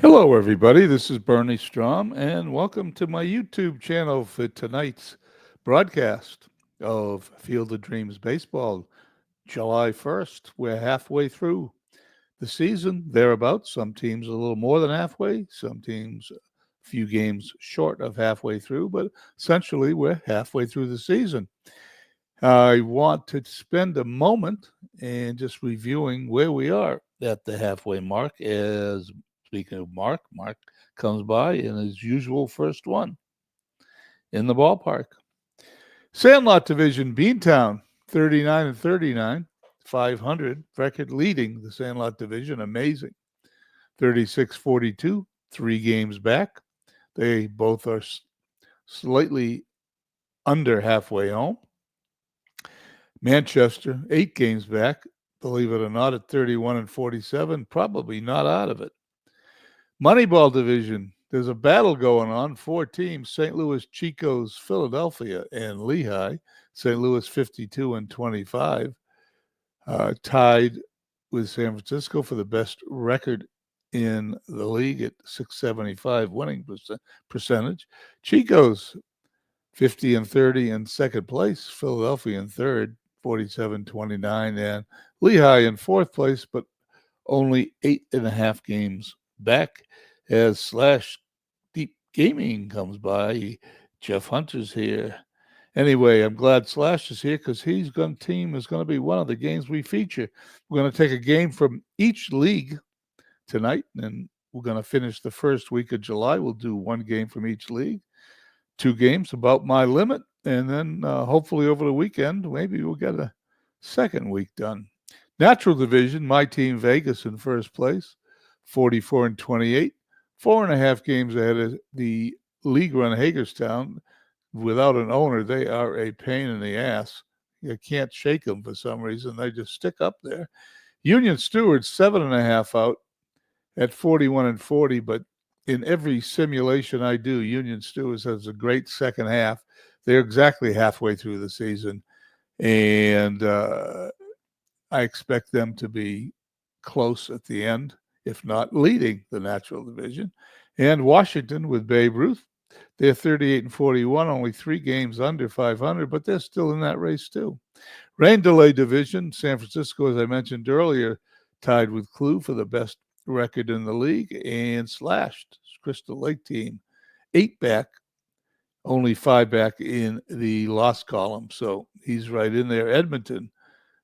Hello, everybody. This is Bernie Strom, and welcome to my YouTube channel for tonight's broadcast of Field of Dreams Baseball, July 1st. We're halfway through the season, thereabouts. Some teams a little more than halfway, some teams a few games short of halfway through, but essentially we're halfway through the season. I want to spend a moment and just reviewing where we are at the halfway mark. As speaking of Mark comes by in his usual first one in the ballpark. Sandlot Division, Beantown, 39 and 39, 500, record leading the Sandlot Division. Amazing. 36-42, 3 games back. They both are slightly under halfway home. Manchester, 8 games back, believe it or not, at 31 and 47, probably not out of it. Moneyball Division, there's a battle going on. 4 teams: St. Louis Chicos, Philadelphia, and Lehigh. St. Louis 52 and 25, tied with San Francisco for the best record in the league at 675 winning percentage. Chicos 50 and 30 in second place. Philadelphia in third, 47-29, and Lehigh in fourth place, but only 8.5 games back. As Slash Deep Gaming comes by, Jeff Hunter's here. Anyway, I'm glad Slash is here because team is going to be one of the games we feature. We're going to take a game from each league tonight, and we're going to finish the first week of July. We'll do one game from each league, 2 games about my limit, and then hopefully over the weekend, maybe we'll get a second week done. Natural Division, my team Vegas in first place, 44 and 28, 4.5 games ahead of the league run Hagerstown. Without an owner, they are a pain in the ass. You can't shake them for some reason. They just stick up there. Union Stewards, 7.5 out at 41 and 40, but in every simulation I do, Union Stewards has a great second half. They're exactly halfway through the season, and I expect them to be close at the end, if not leading the Natural Division. And Washington with Babe Ruth, they're 38 and 41, only 3 games under 500, but they're still in that race too. Rain Delay Division, San Francisco, as I mentioned earlier, tied with Clue for the best record in the league, and slashed Crystal Lake team 8 back, only 5 back in the loss column. So he's right in there. Edmonton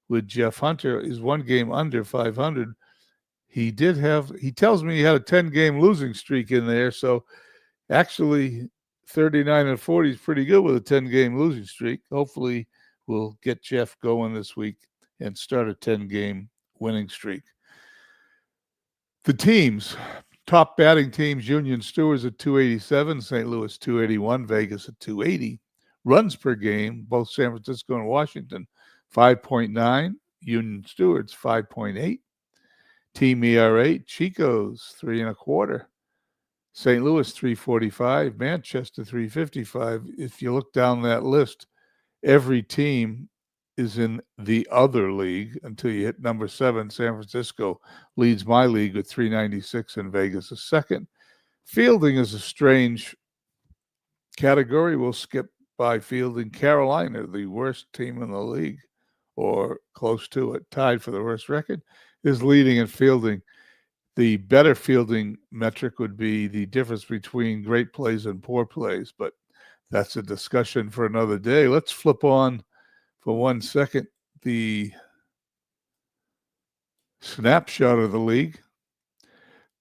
with Jeff Hunter is 1 game under 500. He tells me he had a 10-game losing streak in there. So actually 39 and 40 is pretty good with a 10-game losing streak. Hopefully we'll get Jeff going this week and start a 10-game winning streak. The teams, top batting teams, Union Stewards at 287, St. Louis 281, Vegas at 280. Runs per game, both San Francisco and Washington, 5.9, Union Stewards 5.8. Team ERA, Chicos 3.25, St. Louis 345, Manchester 355. If you look down that list, every team is in the other league until you hit number 7. San Francisco leads my league with 396, and Vegas is second. Fielding is a strange category. We'll skip by fielding. Carolina, the worst team in the league, or close to it, tied for the worst record, is leading in fielding. The better fielding metric would be the difference between great plays and poor plays, but that's a discussion for another day. Let's flip on for 1 second the snapshot of the league.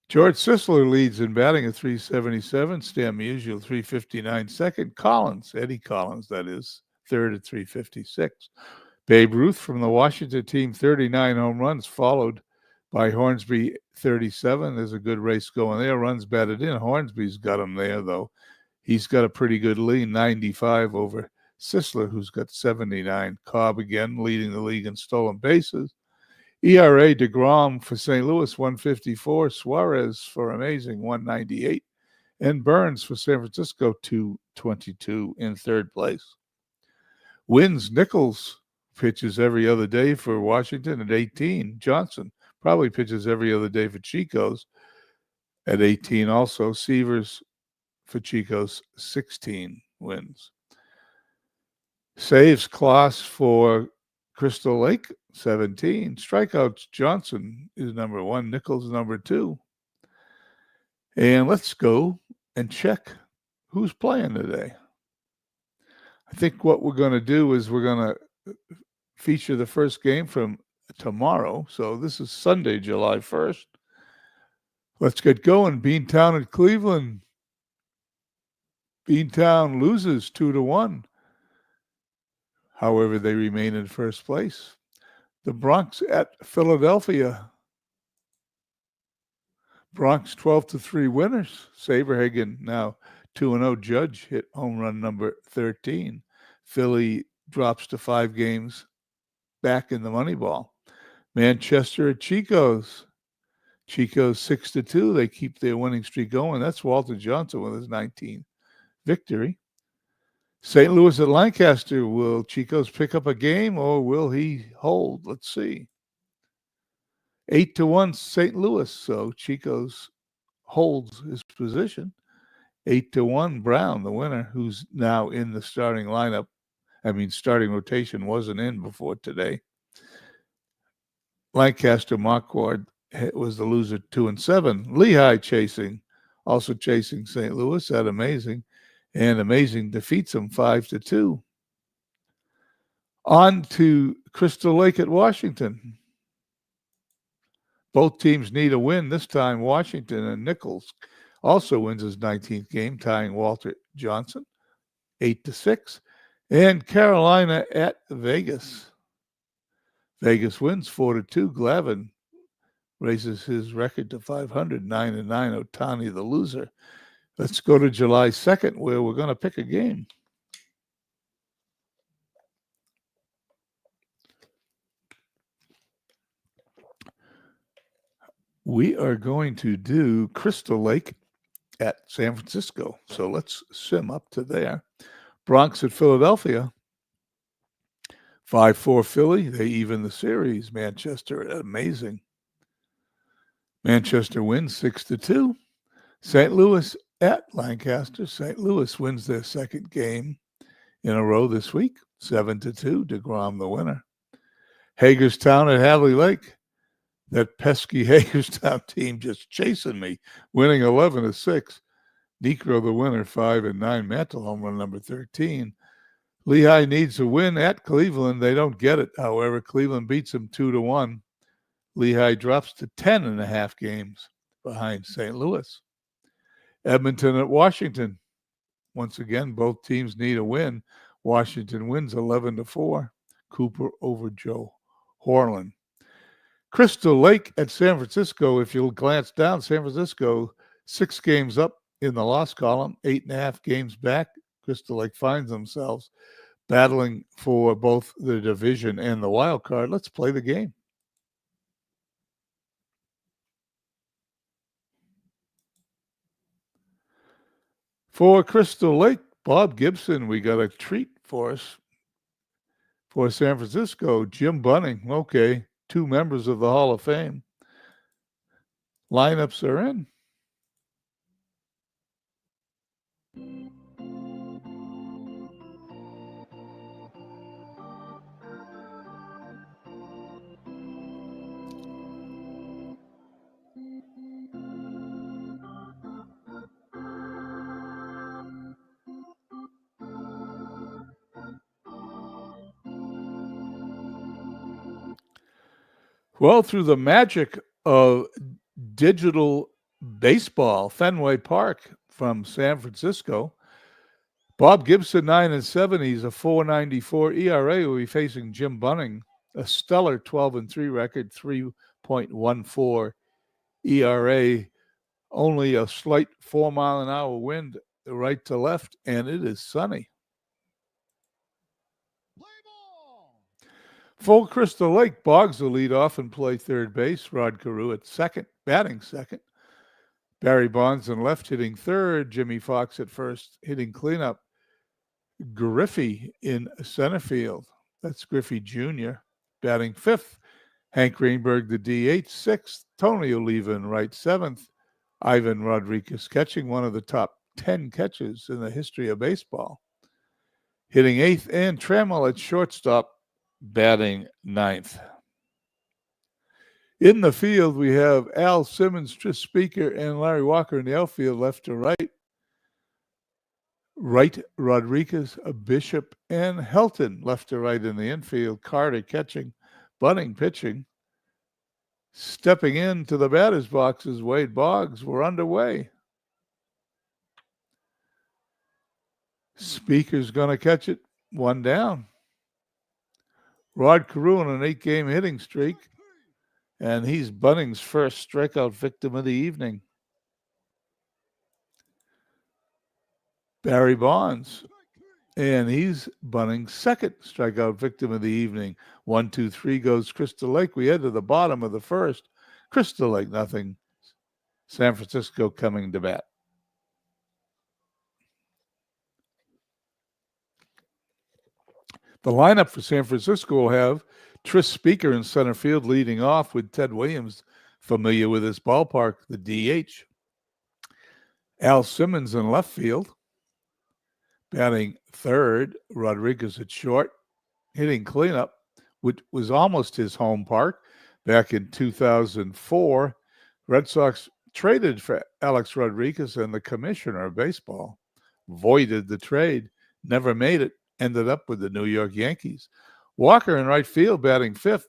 George Sisler leads in batting at 377. Stan Musial 359 second. Eddie Collins, that is, third at 356. Babe Ruth from the Washington team, 39 home runs, followed by Hornsby, 37. There's a good race going there. Runs batted in. Hornsby's got him there, though. He's got a pretty good lead, 95 over Sisler, who's got 79. Cobb again leading the league in stolen bases. ERA, DeGrom for St. Louis, 154. Suarez for amazing, 198. And Burns for San Francisco, 222 in third place. Wins, Nichols pitches every other day for Washington at 18. Johnson probably pitches every other day for Chicos. at 18 also. Severs for Chico's 16 wins. Saves Kloss for Crystal Lake 17. Strikeouts Johnson is number 1. Nichols number 2. And let's go and check who's playing today. I think what we're going to do is we're going to feature the first game from tomorrow. So this is Sunday, July 1st. Let's get going. Beantown at Cleveland. Beantown loses 2-1. However, they remain in first place. The Bronx at Philadelphia. Bronx 12-3 winners. Saberhagen now 2-0. Judge hit home run number 13. Philly drops to 5 games back in the Moneyball. Manchester at Chico's. Chico's 6-2. They keep their winning streak going. That's Walter Johnson with his 19th victory. St. Louis at Lancaster. Will Chico's pick up a game or will he hold? Let's see. 8-1 St. Louis. So Chico's holds his position. 8-1 Brown, the winner, who's now in the starting lineup. Starting rotation wasn't in before today. Lancaster Marquardt was the loser 2-7. Lehigh also chasing St. Louis at Amazing. And Amazing defeats them 5-2. On to Crystal Lake at Washington. Both teams need a win. This time, Washington, and Nichols also wins his 19th game, tying Walter Johnson 8-6. And Carolina at Vegas. Vegas wins 4-2. Glavin raises his record to 500, 9-9. Otani, the loser. Let's go to July 2nd, where we're going to pick a game. We are going to do Crystal Lake at San Francisco. So let's sim up to there. Bronx at Philadelphia. 5-4 Philly. They even the series. Manchester at Amazing. Manchester wins 6-2. St. Louis at Lancaster. St. Louis wins their second game in a row this week. 7-2. DeGrom the winner. Hagerstown at Hadley Lake. That pesky Hagerstown team just chasing me, winning 11-6. Necro the winner, 5-9. Mantle home run number 13. Lehigh needs a win at Cleveland. They don't get it. However, Cleveland beats them 2-1. Lehigh drops to 10.5 games behind St. Louis. Edmonton at Washington. Once again, both teams need a win. Washington wins 11-4. Cooper over Joe Horland. Crystal Lake at San Francisco. If you'll glance down, San Francisco 6 games up in the loss column, 8.5 games back. Crystal Lake finds themselves battling for both the division and the wild card. Let's play the game. For Crystal Lake, Bob Gibson, we got a treat for us. For San Francisco, Jim Bunning. Okay, 2 members of the Hall of Fame. Lineups are in. Well, through the magic of digital baseball, Fenway Park from San Francisco, Bob Gibson 9-7. He's a 4.94 ERA. Will be facing Jim Bunning, a stellar 12-3 record, 3.14 ERA. Only a slight 4-mile-an-hour wind right to left, and it is sunny. For Crystal Lake, Boggs will lead off and play third base. Rod Carew at second, batting second. Barry Bonds in left, hitting third. Jimmy Fox at first, hitting cleanup. Griffey in center field. That's Griffey Jr. batting fifth. Hank Greenberg, the DH, sixth. Tony Oliva in right, seventh. Ivan Rodriguez catching, one of the top 10 catches in the history of baseball. Hitting 8th, and Trammell at shortstop, batting 9th. In the field, we have Al Simmons, Tris Speaker, and Larry Walker in the outfield, left to right. Right, Rodriguez, Bishop, and Helton, left to right in the infield. Carter catching, Bunning pitching. Stepping into the batter's boxes, Wade Boggs. We're underway. Speaker's going to catch it. One down. Rod Carew on an 8-game hitting streak, and he's Bunning's first strikeout victim of the evening. Barry Bonds, and he's Bunning's second strikeout victim of the evening. 1-2-3 goes Crystal Lake. We head to the bottom of the first. Crystal Lake, nothing. San Francisco coming to bat. The lineup for San Francisco will have Tris Speaker in center field, leading off with Ted Williams, familiar with this ballpark, the DH. Al Simmons in left field. Batting third, Rodriguez at short. Hitting cleanup, which was almost his home park back in 2004. Red Sox traded for Alex Rodriguez, and the commissioner of baseball voided the trade, never made it, ended up with the New York Yankees. Walker in right field, batting fifth.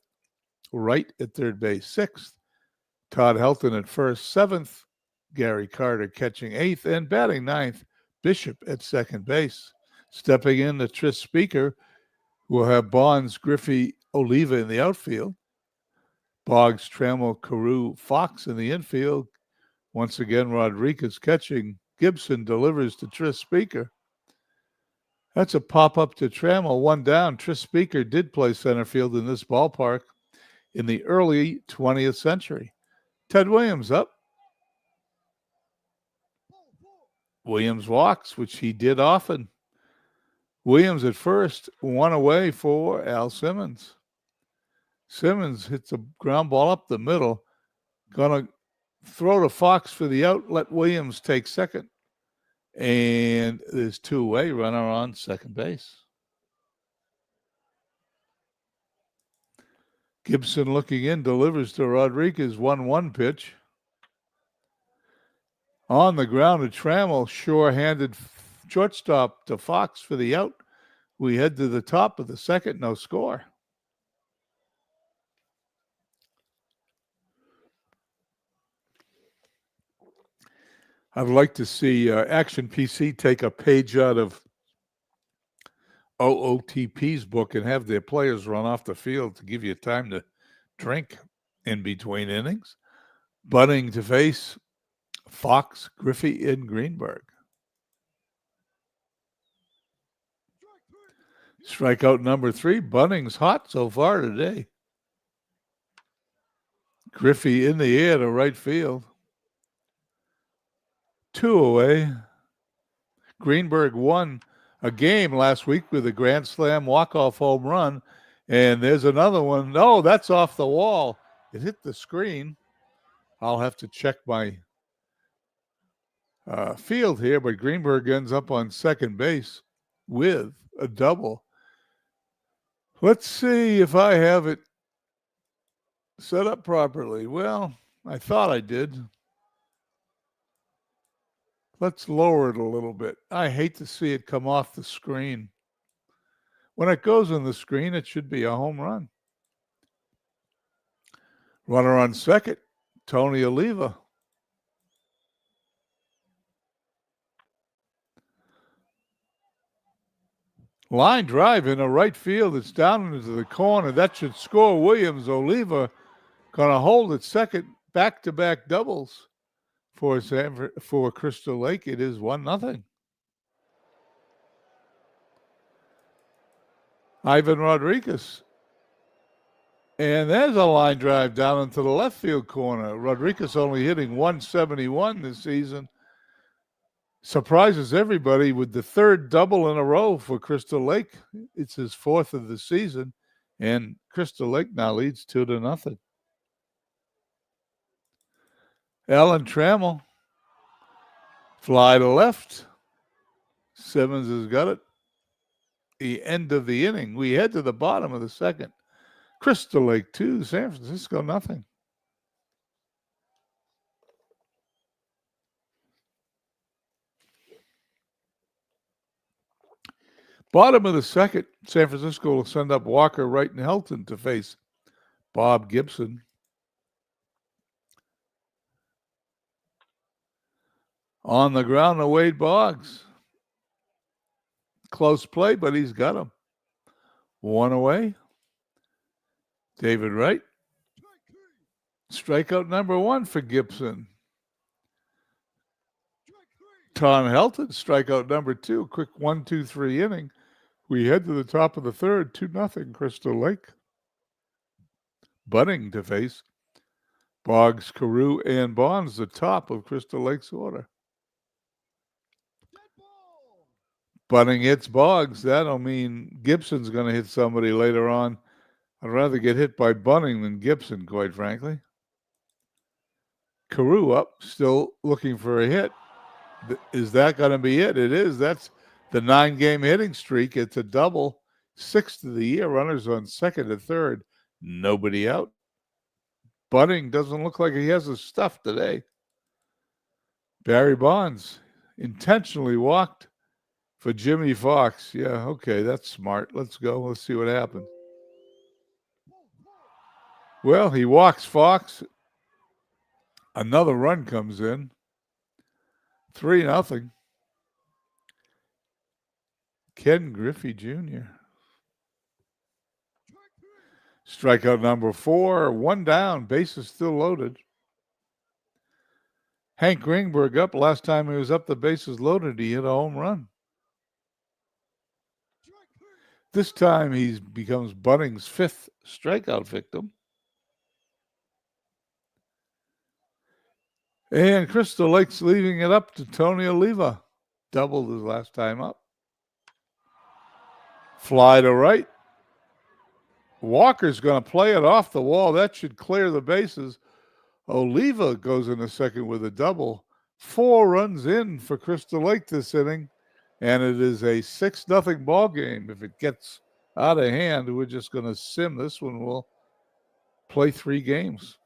Wright at third base, sixth. Todd Helton at first, seventh. Gary Carter catching eighth, and batting ninth, Bishop at second base. Stepping in, the Tris Speaker will have Bonds, Griffey, Oliva in the outfield. Boggs, Trammell, Carew, Fox in the infield. Once again, Rodriguez catching. Gibson delivers to Tris Speaker. That's a pop-up to Trammell, one down. Tris Speaker did play center field in this ballpark in the early 20th century. Ted Williams up. Williams walks, which he did often. Williams at first, one away for Al Simmons. Simmons hits a ground ball up the middle. Gonna throw to Fox for the out, let Williams take second. And there's two-way runner on second base. Gibson looking in, delivers to Rodriguez, 1-1 pitch. On the ground to Trammell, sure-handed shortstop to Fox for the out. We head to the top of the second, no score. I'd like to see Action PC take a page out of OOTP's book and have their players run off the field to give you time to drink in between innings. Bunning to face Fox, Griffey, and Greenberg. Strikeout number 3. Bunning's hot so far today. Griffey in the air to right field. 2 away. Greenberg won a game last week with a grand slam walk-off home run. And there's another one. No, that's off the wall. It hit the screen. I'll have to check my field here, but Greenberg ends up on second base with a double. Let's see if I have it set up properly. Well, I thought I did. Let's lower it a little bit. I hate to see it come off the screen. When it goes on the screen, it should be a home run. Runner on second, Tony Oliva. Line drive in the right field. It's down into the corner. That should score. Williams. Oliva going to hold at second. Back-to-back doubles for Crystal Lake. It is 1-0. Ivan Rodriguez. And there's a line drive down into the left field corner. Rodriguez only hitting 171 this season. Surprises everybody with the third double in a row for Crystal Lake. It's his fourth of the season, and Crystal Lake now leads 2-0. Alan Trammell Fly to left. Simmons has got it. The end of the inning. We head to the bottom of the second. Crystal Lake 2, San Francisco nothing. Bottom of the second, San Francisco will send up Walker, Wright, and Helton to face Bob Gibson. On the ground to Wade Boggs. Close play, but he's got him. One away. David Wright. Strikeout number 1 for Gibson. Tom Helton, strikeout number 2. Quick 1-2-3 inning. We head to the top of the third, 2-0 Crystal Lake. Bunning to face Boggs, Carew, and Bonds, the top of Crystal Lake's order. Bunning hits Boggs. That'll mean Gibson's going to hit somebody later on. I'd rather get hit by Bunning than Gibson, quite frankly. Carew up, still looking for a hit. Is that going to be it? It is. That's the 9-game hitting streak. It's a double. 6th of the year. Runners on second and third. Nobody out. Bunning doesn't look like he has the stuff today. Barry Bonds intentionally walked for Jimmy Fox. Yeah, okay, that's smart. Let's go. Let's see what happens. Well, he walks Fox. Another run comes in. 3-0. Ken Griffey Jr. Strikeout number 4. 1 down. Bases still loaded. Hank Greenberg up. Last time he was up, the bases loaded, he hit a home run. This time he becomes Bunning's 5th strikeout victim. And Crystal Lake's leaving it up to Tony Oliva. Doubled his last time up. Fly to right. Walker's going to play it off the wall. That should clear the bases. Oliva goes in the second with a double. 4 runs in for Crystal Lake this inning. And it is a 6-0 ball game. If it gets out of hand, we're just going to sim this one. We'll play 3 games.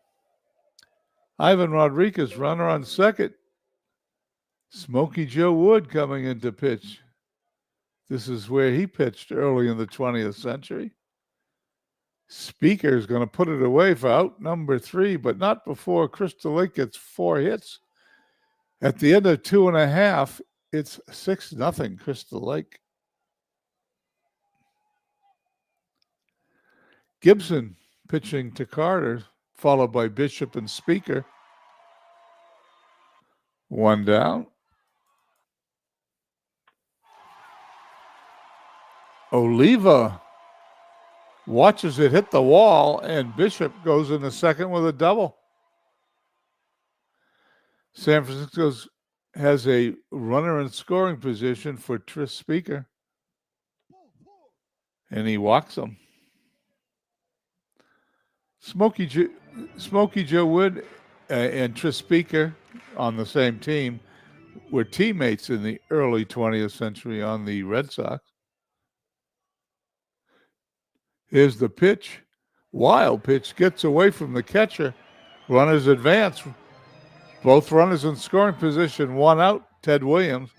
Ivan Rodriguez, runner on second. Smokey Joe Wood coming in to pitch. This is where he pitched early in the 20th century. Speaker is going to put it away for out number 3, but not before Crystal Lake gets 4 hits. At the end of 2.5, it's 6-0 Crystal Lake. Gibson pitching to Carter, followed by Bishop and Speaker. 1 down. Oliva watches it hit the wall, and Bishop goes in the second with a double. San Francisco has a runner in scoring position for Tris Speaker, and he walks him. Smokey Joe Wood and Tris Speaker on the same team were teammates in the early 20th century on the Red Sox. Here's the pitch. Wild pitch, gets away from the catcher. Runners advance. Both runners in scoring position. 1 out, Ted Williams.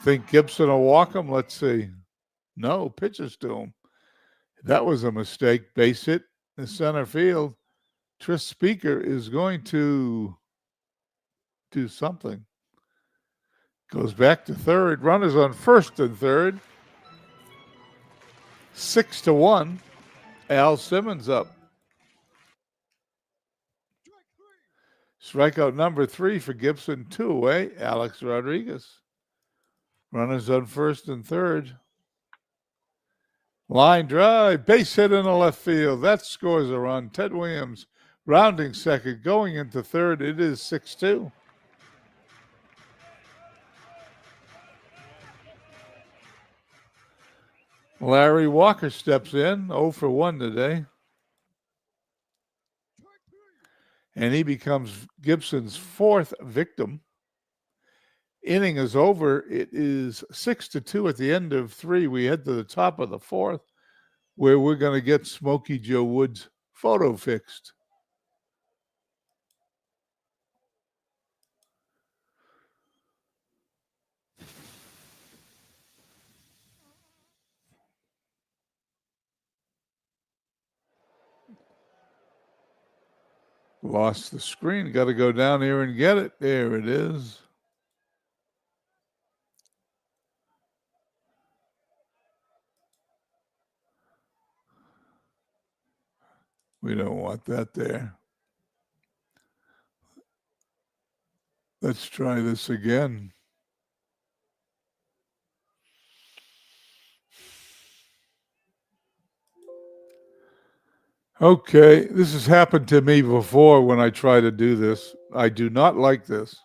Think Gibson will walk him? Let's see. No, pitches to him. That was a mistake. Base hit in center field. Tris Speaker is going to do something. Goes back to third. Runners on first and third. 6-1. Al Simmons up. Strikeout number 3 for Gibson. 2 away. Alex Rodriguez. Runners on first and third. Line drive. Base hit in the left field. That scores a run. Ted Williams rounding second. Going into third. It is 6-2. Larry Walker steps in, 0 for 1 today. And he becomes Gibson's 4th victim. Inning is over. It is 6-2 at the end of 3. We head to the top of the 4th, where we're going to get Smokey Joe Wood's photo fixed. Lost the screen. Got to go down here and get it. There it is. We don't want that there. Let's try this again. Okay, this has happened to me before when I try to do this. I do not like this.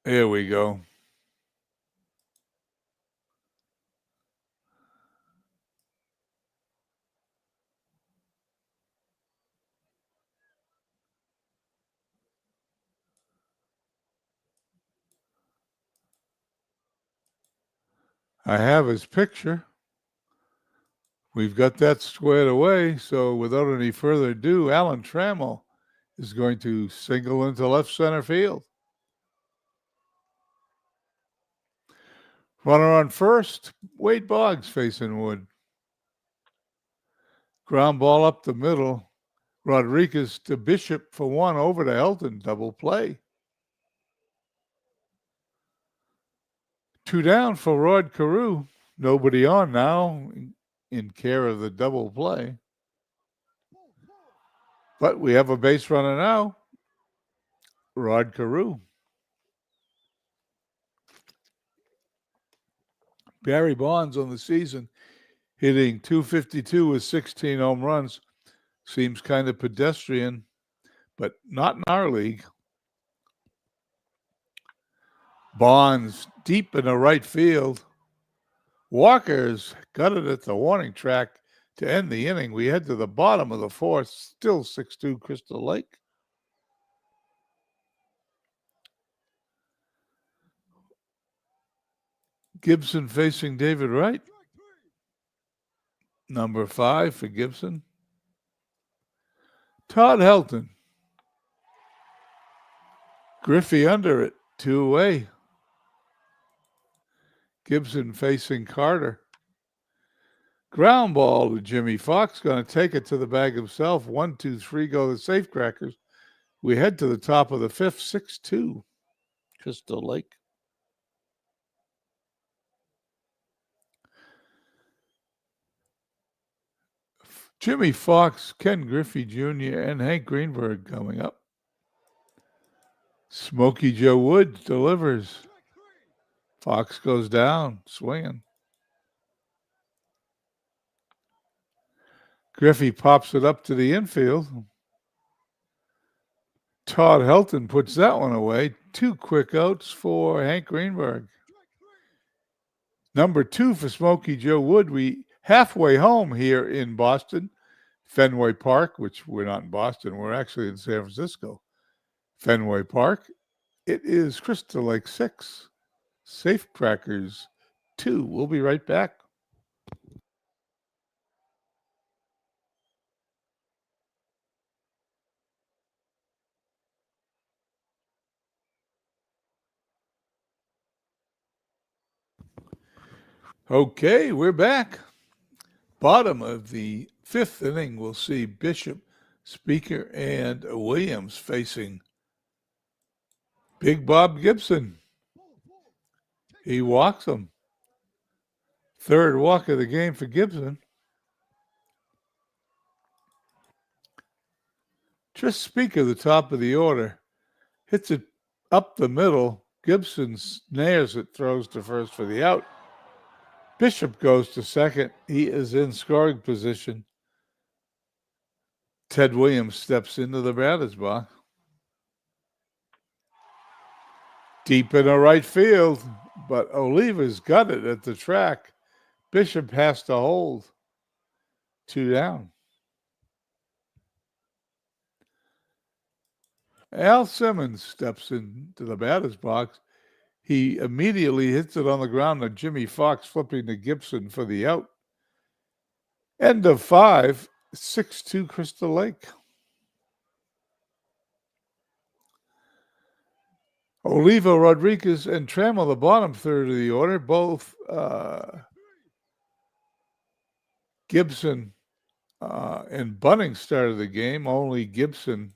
There we go. I have his picture. We've got that squared away. So without any further ado, Alan Trammell is going to single into left center field. Runner on first, Wade Boggs facing Wood. Ground ball up the middle. Rodriguez to Bishop for 1 over to Helton. Double play. 2 down for Rod Carew. Nobody on now in care of the double play. But we have a base runner now. Rod Carew. Barry Bonds on the season hitting .252 with 16 home runs. Seems kind of pedestrian, but not in our league. Bonds deep in the right field. Walker's got it at the warning track to end the inning. We head to the bottom of the 4th, still 6-2 Crystal Lake. Gibson facing David Wright. Number 5 for Gibson. Todd Helton. Griffey under it, 2 away. Gibson facing Carter. Ground ball to Jimmy Fox. Going to take it to the bag himself. 1, 2, 3 go the Safecrackers. We head to the top of the 5th, 6-2 Crystal Lake. Jimmy Fox, Ken Griffey Jr., and Hank Greenberg coming up. Smokey Joe Wood delivers. Fox goes down, swinging. Griffey pops it up to the infield. Todd Helton puts that one away. 2 quick outs for Hank Greenberg. Number 2 for Smokey Joe Wood. We halfway home here in Boston. Fenway Park, which we're not in Boston. We're actually in San Francisco. Fenway Park. It is Crystal Lake 6. Safecrackers 2. We'll be right back. Okay, we're back. Bottom of the 5th inning, we'll see Bishop, Speaker, and Williams facing Big Bob Gibson. He walks him. 3rd walk of the game for Gibson. Just Speaker, the top of the order. Hits it up the middle. Gibson snares it, throws to first for the out. Bishop goes to second. He is in scoring position. Ted Williams steps into the batter's box. Deep in the right field, but Oliva's got it at the track. Bishop has to hold. 2 down. Al Simmons steps into the batter's box. He immediately hits it on the ground to Jimmy Fox, flipping to Gibson for the out. End of 5, 6-2 Crystal Lake. Oliva, Rodriguez, and Trammell, the bottom third of the order, both Gibson and Bunning started the game. Only Gibson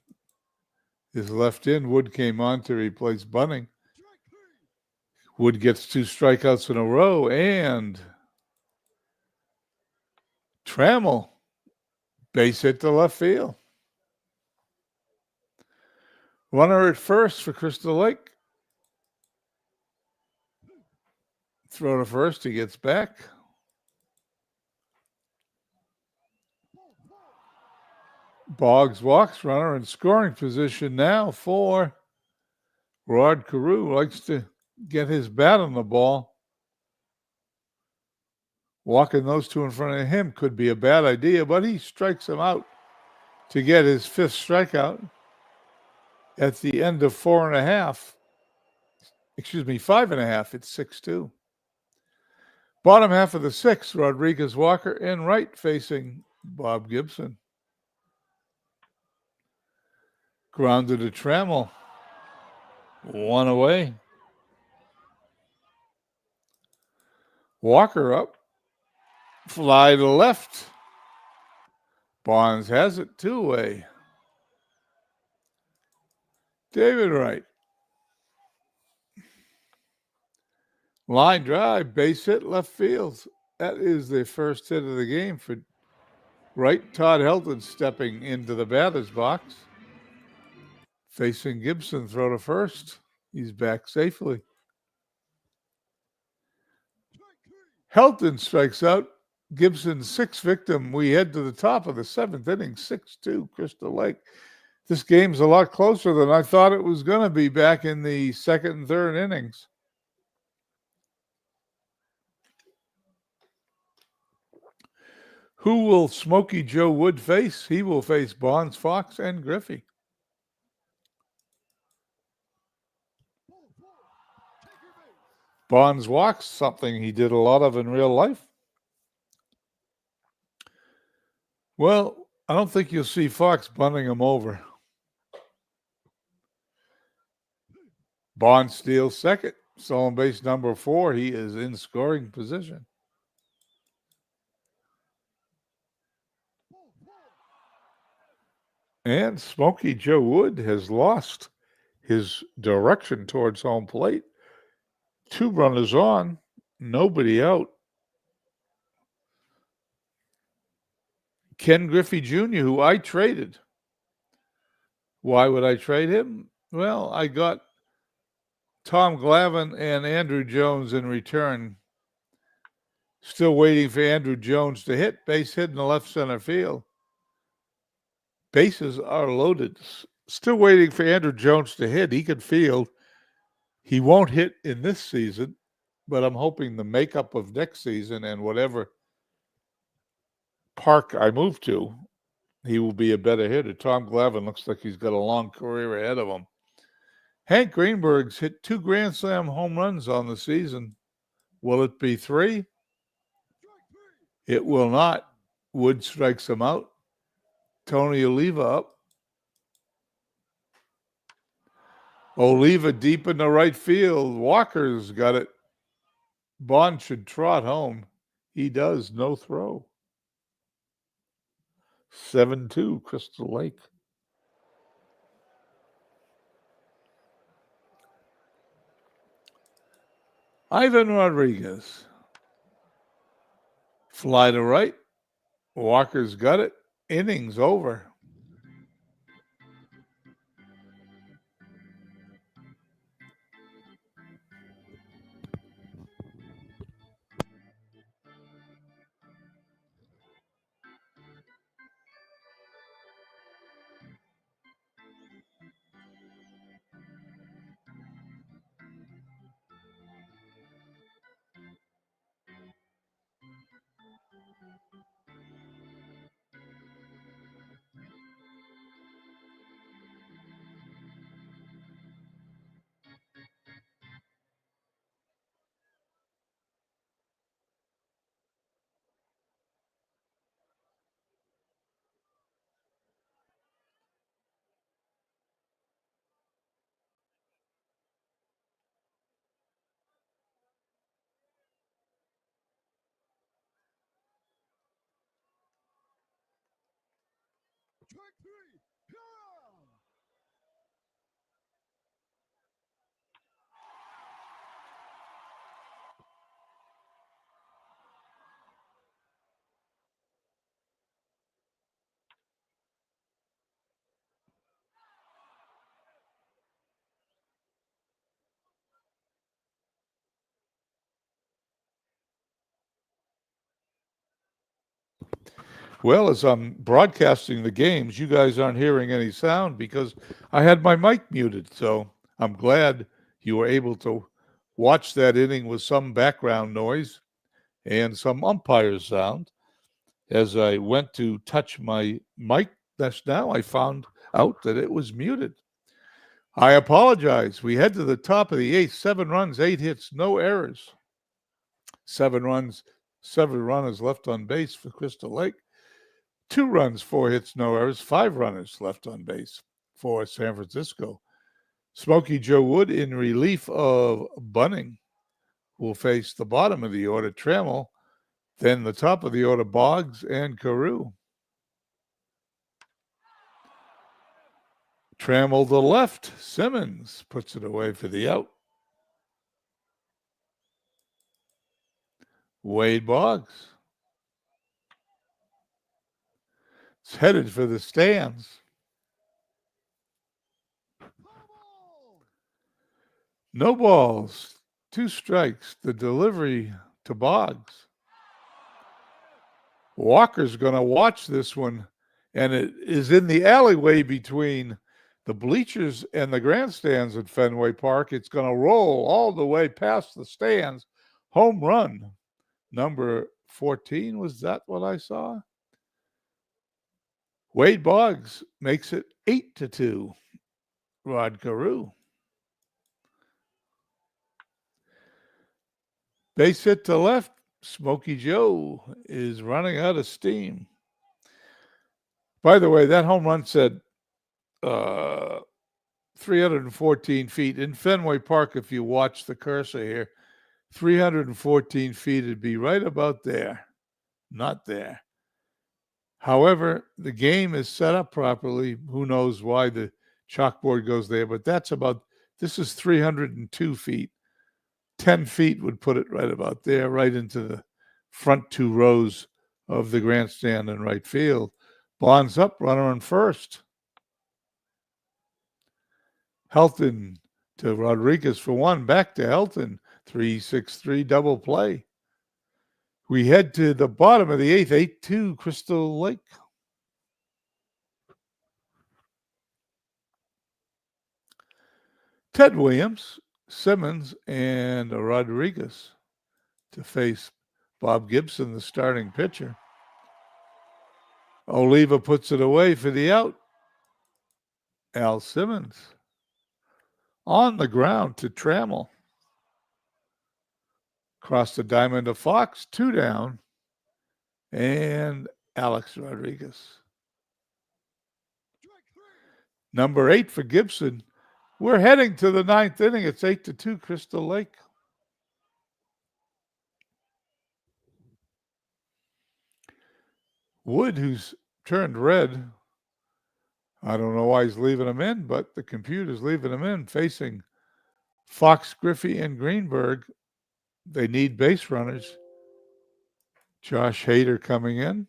is left in. Wood came on to replace Bunning. Wood gets 2 strikeouts in a row, and Trammell base hit to left field. Runner at first for Crystal Lake. Throw to first, he gets back. Boggs walks, runner in scoring position now for Rod Carew. Likes to get his bat on the ball. Walking those 2 in front of him could be a bad idea, but he strikes him out to get his 5th strikeout at the end of 4.5. Excuse me, 5.5. It's 6-2. Bottom half of the 6th, Rodriguez, Walker, in right facing Bob Gibson. Grounded to Trammell. 1 away. Walker up. Fly to left. Bonds has it 2 away. David Wright. Line drive, base hit, left field. That is the first hit of the game for Wright. Todd Helton stepping into the batter's box. Facing Gibson, throw to first. He's back safely. Helton strikes out. Gibson's 6th victim. We head to the top of the 7th inning, 6-2 Crystal Lake. This game's a lot closer than I thought it was going to be back in the 2nd and 3rd innings. Who will Smokey Joe Wood face? He will face Bonds, Fox, and Griffey. Bonds walks, something he did a lot of in real life. Well, I don't think you'll see Fox bunting him over. Bonds steals second. Stolen base number 4. He is in scoring position. And Smokey Joe Wood has lost his direction towards home plate. 2 runners on, nobody out. Ken Griffey Jr., who I traded. Why would I trade him? Well, I got Tom Glavine and Andrew Jones in return. Still waiting for Andrew Jones to hit. Base hit in the left center field. Bases are loaded. Still waiting for Andrew Jones to hit. He can field. He won't hit in this season, but I'm hoping the makeup of next season and whatever park I move to, he will be a better hitter. Tom Glavine looks like he's got a long career ahead of him. Hank Greenberg's hit 2 Grand Slam home runs on the season. Will it be 3? It will not. Wood strikes him out. Tony Oliva up. Oliva deep in the right field. Walker's got it. Bond should trot home. He does. No throw. 7-2 Crystal Lake. Ivan Rodriguez. Fly to right. Walker's got it. Innings over. Well, as I'm broadcasting the games, you guys aren't hearing any sound because I had my mic muted. So I'm glad you were able to watch that inning with some background noise and some umpire sound. As I went to touch my mic just now, I found out that it was muted. I apologize. We head to the top of the eighth. 7 runs, 8 hits, no errors. 7 runs, 7 runners left on base for Crystal Lake. 2 runs, 4 hits, no errors. 5 runners left on base for San Francisco. Smokey Joe Wood in relief of Bunning will face the bottom of the order, Trammell, then the top of the order, Boggs and Carew. Trammell the left. Simmons puts it away for the out. Wade Boggs. It's headed for the stands. No balls. 2 strikes. The delivery to Boggs. Walker's going to watch this one, and it is in the alleyway between the bleachers and the grandstands at Fenway Park. It's going to roll all the way past the stands. Home run. Number 14, was that what I saw? Wade Boggs makes it 8-2. Rod Carew. Base hit to left. Smokey Joe is running out of steam. By the way, that home run said 314 feet. In Fenway Park, if you watch the cursor here, 314 feet, it'd be right about there, not there. However, the game is set up properly. Who knows why the chalkboard goes there, but this is 302 feet. 10 feet would put it right about there, right into the front 2 rows of the grandstand and right field. Bonds up, runner on first. Helton to Rodriguez for 1, back to Helton. 3-6-3 double play. We head to the bottom of the 8th, 8-2 Crystal Lake. Ted Williams, Simmons, and Rodriguez to face Bob Gibson, the starting pitcher. Oliva puts it away for the out. Al Simmons on the ground to Trammell. Across the diamond to Fox, 2 down, and Alex Rodriguez. Number 8 for Gibson. We're heading to the 9th inning. It's 8-2 Crystal Lake. Wood, who's turned red. I don't know why he's leaving him in, but the computer's leaving him in, facing Fox, Griffey, and Greenberg. They need base runners. Josh Hader coming in.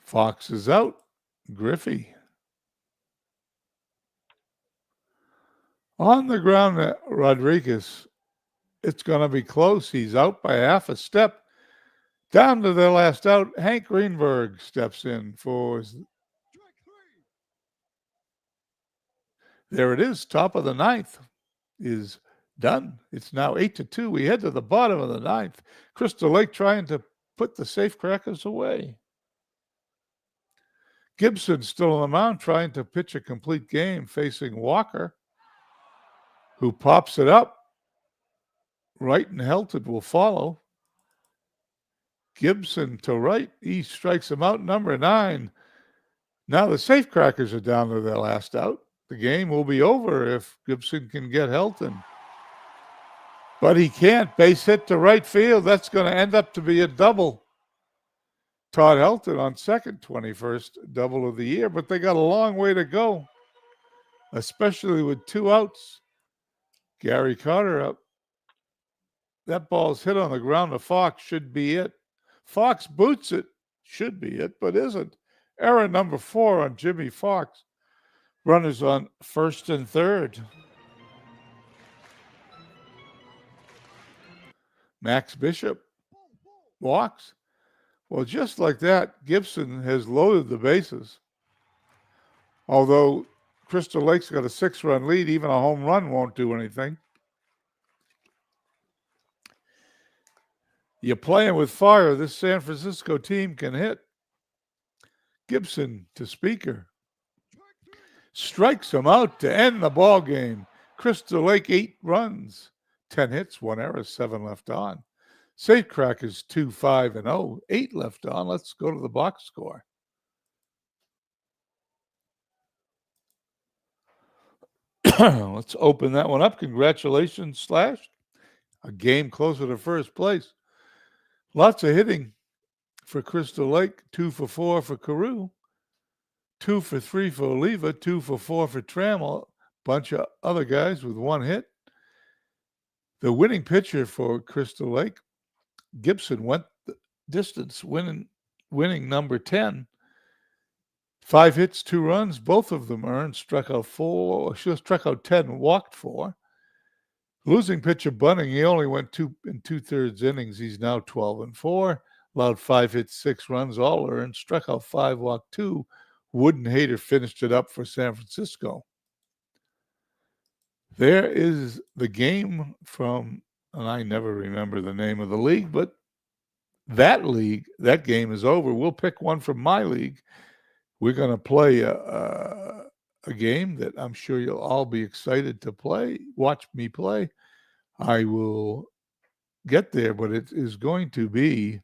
Fox is out. Griffey. On the ground, Rodriguez. It's going to be close. He's out by half a step. Down to their last out, Hank Greenberg steps in for. There it is. Top of the 9th is done. It's now 8-2. We head to the bottom of the 9th. Crystal Lake trying to put the safecrackers away. Gibson still on the mound trying to pitch a complete game facing Walker, who pops it up. Wright and Helton will follow. Gibson to right. He strikes him out, number 9. Now the safecrackers are down to their last out. The game will be over if Gibson can get Helton. But he can't. Base hit to right field. That's going to end up to be a double. Todd Helton on second, 21st double of the year, but they got a long way to go, especially with 2 outs. Gary Carter up. That ball's hit on the ground to Fox, should be it. Fox boots it, should be it, but isn't. Error number 4 on Jimmy Fox. Runners on first and third. Max Bishop walks. Well, just like that, Gibson has loaded the bases. Although Crystal Lake's got a 6-run lead, even a home run won't do anything. You're playing with fire. This San Francisco team can hit. Gibson to Speaker. Strikes him out to end the ball game. Crystal Lake 8 runs, 10 hits, 1 error, 7 left on. Safecrackers 2-5-0, 8 left on. Let's go to the box score. Let's open that one up. Congratulations, Slash. A game closer to first place. Lots of hitting for Crystal Lake. 2 for 4 for Carew. 2 for 3 for Oliva. 2 for 4 for Trammell. Bunch of other guys with 1 hit. The winning pitcher for Crystal Lake, Gibson, went the distance, winning number 10. 5 hits, 2 runs, both of them earned, struck out 10, walked 4. Losing pitcher Bunning, he only went 2 2/3 innings. He's now 12-4. Allowed 5 hits, 6 runs, all earned, struck out 5, walked 2. Wooden Hader finished it up for San Francisco. There is the game from, and I never remember the name of the league, but that game is over. We'll pick one from my league. We're going to play a game that I'm sure you'll all be excited to play. Watch me play. I will get there, but it is going to be,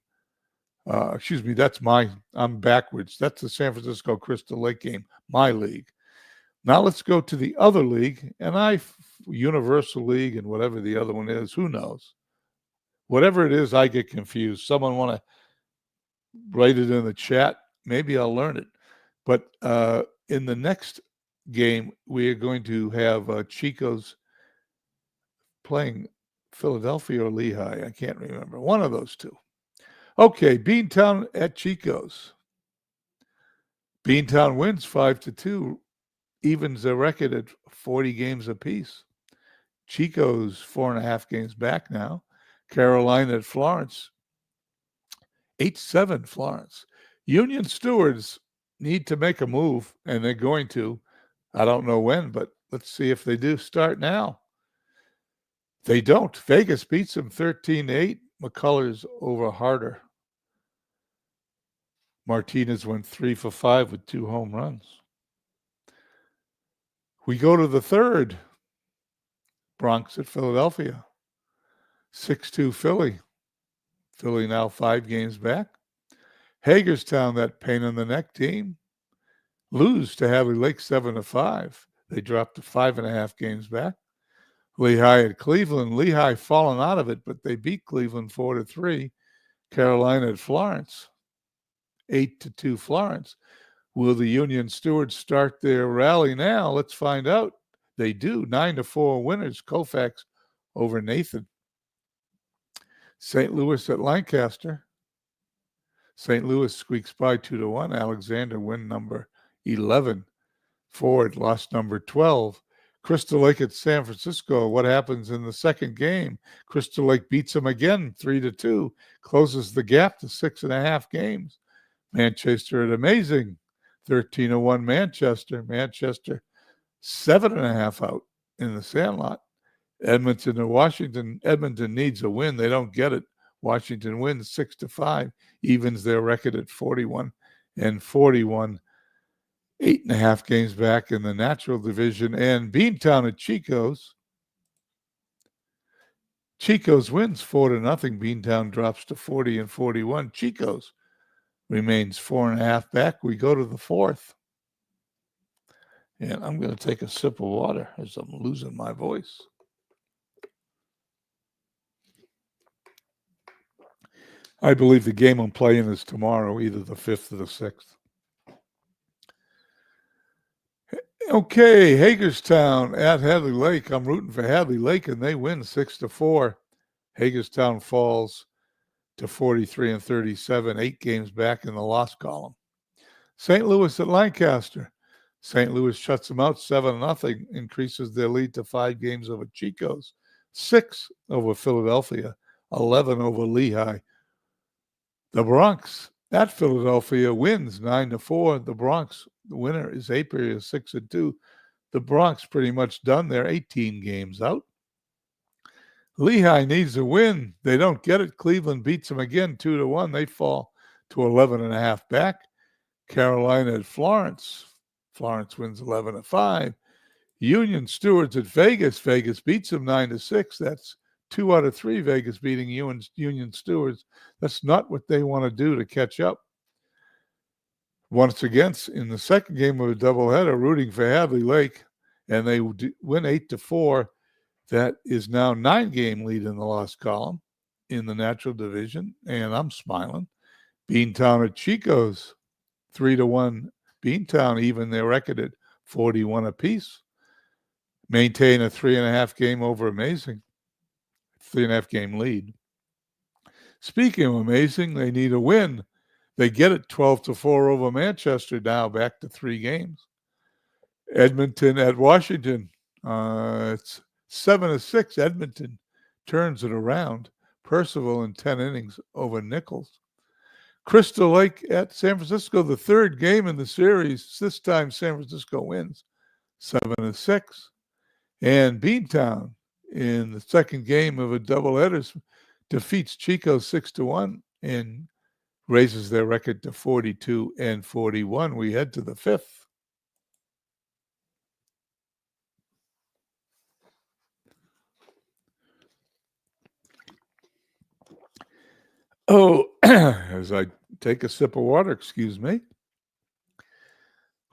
I'm backwards. That's the San Francisco Crystal Lake game, my league. Now let's go to the other league, and Universal League and whatever the other one is, who knows? Whatever it is, I get confused. Someone want to write it in the chat? Maybe I'll learn it. But in the next game, we are going to have Chico's playing Philadelphia or Lehigh. I can't remember. One of those two. Okay, Beantown at Chico's. Beantown wins 5-2, evens their record at 40 games apiece. Chico's 4.5 games back now. Carolina at Florence, 8-7 Florence. Union Stewards need to make a move, and they're going to. I don't know when, but let's see if they do start now. They don't. Vegas beats them 13-8. McCullers over Harder. Martinez went 3 for 5 with 2 home runs. We go to the third. Bronx at Philadelphia. 6-2 Philly. Philly now 5 games back. Hagerstown, that pain in the neck team, lose to Hadley Lake 7-5. They dropped to 5.5 games back. Lehigh at Cleveland. Lehigh fallen out of it, but they beat Cleveland 4-3. Carolina at Florence, 8-2 Florence. Will the Union Stewards start their rally now? Let's find out. They do. 9-4 winners. Koufax over Nathan. St. Louis at Lancaster. St. Louis squeaks by 2-1. Alexander win number 11. Ford lost number 12. Crystal Lake at San Francisco. What happens in the second game? Crystal Lake beats them again 3-2. Closes the gap to 6.5 games. Manchester at Amazing. 13-1 Manchester. Manchester 7.5 out in the Sandlot. Edmonton and Washington. Edmonton needs a win. They don't get it. Washington wins 6-5, evens their record at 41-41. 8.5 games back in the Natural Division. And Beantown at Chico's. Chico's wins 4-0. Beantown drops to 40-41. Chico's remains 4.5 back. We go to the fourth. And I'm going to take a sip of water as I'm losing my voice. I believe the game I'm playing is tomorrow, either the 5th or the 6th. Okay, Hagerstown at Hadley Lake. I'm rooting for Hadley Lake, and they win 6-4. Hagerstown falls to 43 and 37, 8 games back in the loss column. St. Louis at Lancaster. St. Louis shuts them out 7-0, increases their lead to 5 games over Chico's, 6 over Philadelphia, 11 over Lehigh. The Bronx at Philadelphia wins 9-4. The Bronx, the winner is Apiary 6-2. The Bronx pretty much done. They're 18 games out. Lehigh needs a win. They don't get it. Cleveland beats them again 2-1. They fall to 11.5 back. Carolina at Florence. Florence wins 11-5. Union Stewards at Vegas. Vegas beats them 9-6. That's 2 out of 3 Vegas beating Union Stewards. That's not what they want to do to catch up. Once again, in the second game of a doubleheader, rooting for Hadley Lake, and they win 8-4. That is now 9-game lead in the loss column in the natural division, and I'm smiling. Beantown at Chico's, 3-1. Beantown even their record at 41 apiece. Maintain a 3.5 game over Amazing. 3.5 game lead. Speaking of Amazing, they need a win. They get it 12-4 over Manchester now, back to 3 games. Edmonton at Washington. It's 7-6. Edmonton turns it around. Percival in 10 innings over Nichols. Crystal Lake at San Francisco, the 3rd game in the series. This time San Francisco wins 7-6. And Beantown in the second game of a doubleheader defeats Chico 6-1 and raises their record to 42 and 41. We head to the 5th. Oh, as I take a sip of water, excuse me.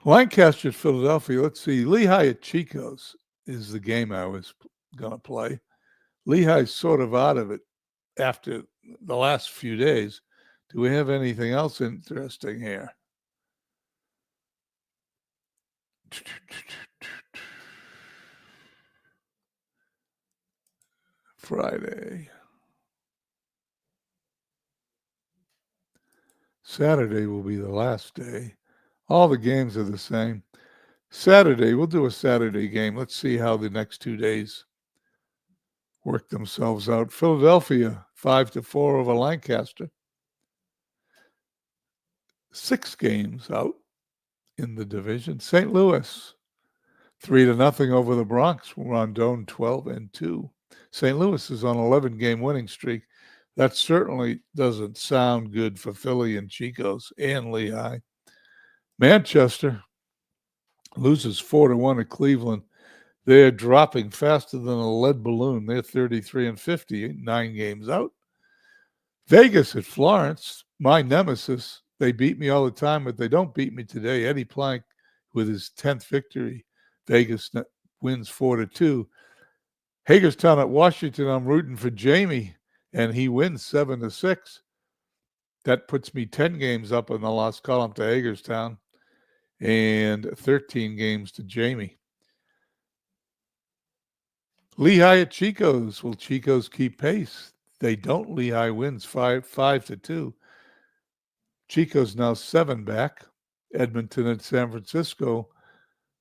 Lancaster at Philadelphia. Let's see. Lehigh at Chico's is the game I was going to play. Lehigh's sort of out of it after the last few days. Do we have anything else interesting here? Friday. Saturday will be the last day. All the games are the same. Saturday, we'll do a Saturday game. Let's see how the next 2 days work themselves out. Philadelphia, 5-4 over Lancaster. 6 games out in the division. St. Louis, 3-0 over the Bronx. Rondon, 12-2. St. Louis is on an 11-game winning streak. That certainly doesn't sound good for Philly and Chico's and Lehigh. Manchester loses 4-1 at Cleveland. They're dropping faster than a lead balloon. They're 33-50, 9 games out. Vegas at Florence, my nemesis. They beat me all the time, but they don't beat me today. Eddie Plank with his 10th victory. Vegas wins 4-2. Hagerstown at Washington, I'm rooting for Jamie, and he wins 7-6. That puts me 10 games up in the loss column to Hagerstown and 13 games to Jamie. Lehigh at Chico's. Will Chico's keep pace? They don't. Lehigh wins 5-2. Chico's now 7 back. Edmonton at San Francisco.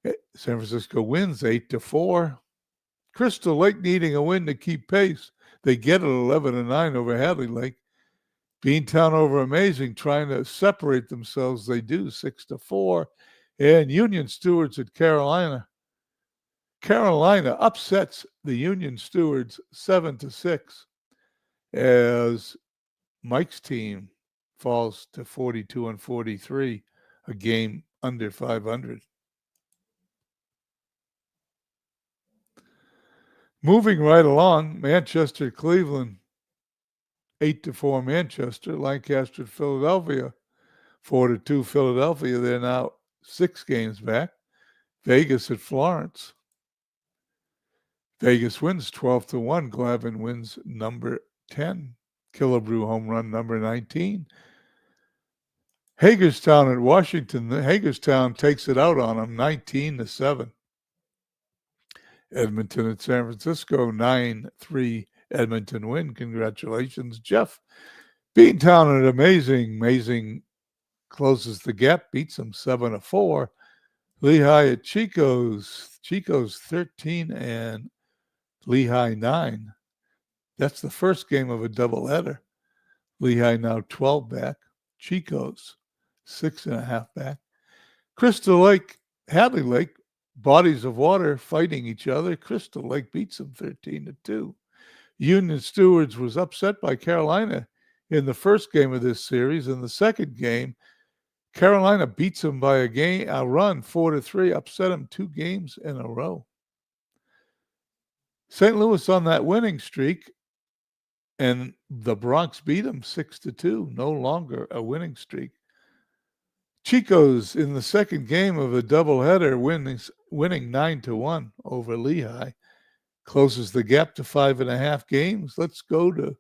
San Francisco wins 8-4. Crystal Lake needing a win to keep pace. They get it 11-9 over Hadley Lake. Beantown over Amazing, trying to separate themselves. They do 6-4. And Union Stewards at Carolina. Carolina upsets the Union Stewards 7-6 as Mike's team falls to 42 and 43, a game under 500. Moving right along, Manchester, Cleveland, 8-4 Manchester. Lancaster, Philadelphia, 4-2 Philadelphia. They're now 6 games back. Vegas at Florence. Vegas wins 12-1. Glavin wins number 10. Killebrew home run number 19. Hagerstown at Washington. Hagerstown takes it out on them 19-7. Edmonton at San Francisco, 9-3 Edmonton win. Congratulations, Jeff. Beantown at Amazing closes the gap, beats them 7-4. Lehigh at Chico's 13 and Lehigh 9. That's the first game of a doubleheader. Lehigh now 12 back. Chico's 6.5 back. Crystal Lake, Hadley Lake, bodies of water fighting each other. Crystal Lake beats them 13-2. Union Stewards was upset by Carolina in the first game of this series. In the second game, Carolina beats them by a run 4-3, upset them 2 games in a row. St. Louis on that winning streak, and the Bronx beat them 6-2, no longer a winning streak. Chico's in the second game of a doubleheader, winning 9-1 over Lehigh, closes the gap to 5.5 games. Let's go to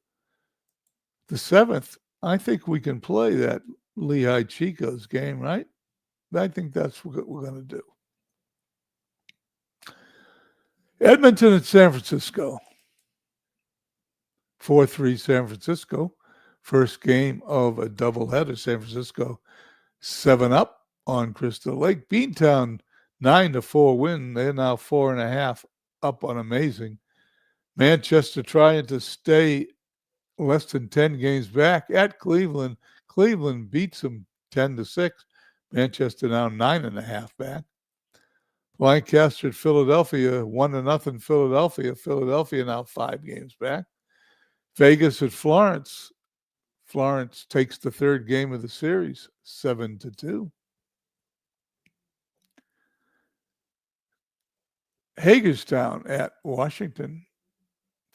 the 7th. I think we can play that Lehigh Chico's game, right? I think that's what we're going to do. Edmonton at San Francisco. 4-3 San Francisco. First game of a doubleheader. San Francisco 7-up on Crystal Lake. Beantown 9-4 win. They're now 4.5 up on Amazing. Manchester trying to stay less than 10 games back at Cleveland. Cleveland beats them 10-6. Manchester now 9.5 back. Lancaster at Philadelphia, 1-0 Philadelphia. Philadelphia now 5 games back. Vegas at Florence. Florence takes the third game of the series, 7-2. Hagerstown at Washington,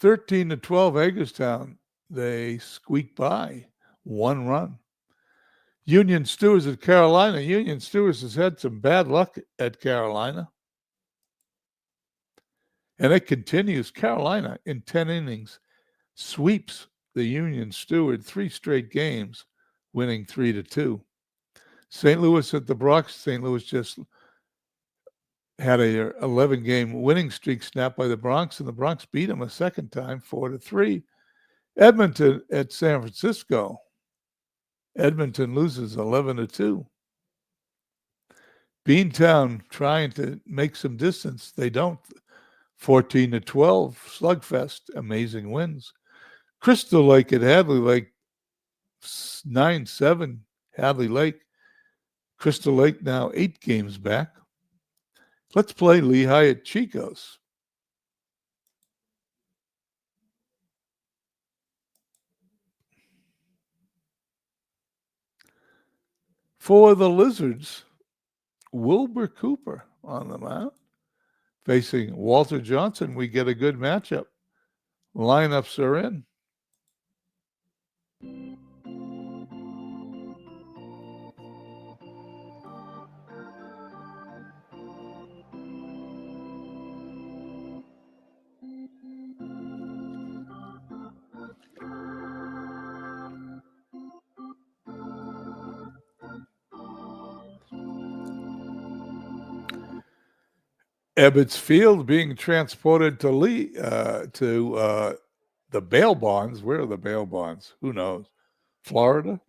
13-12 Hagerstown. They squeak by 1 run. Union Stewards at Carolina. Union Stewards has had some bad luck at Carolina. And it continues. Carolina in 10 innings sweeps the Union Steward 3 straight games, winning 3-2. St. Louis at the Bronx. St. Louis just had a 11-game winning streak snapped by the Bronx, and the Bronx beat them a second time, 4-3. Edmonton at San Francisco. Edmonton loses 11-2. Beantown trying to make some distance. They don't. 14-12 slugfest. Amazing wins. Crystal Lake at Hadley Lake, 9-7 Hadley Lake. Crystal Lake now 8 games back. Let's play Lehigh at Chico's. For the Lizards, Wilbur Cooper on the mound. Facing Walter Johnson, we get a good matchup. Lineups are in. Ebbets Field being transported to the bail bonds. Where are the bail bonds? Who knows? Florida?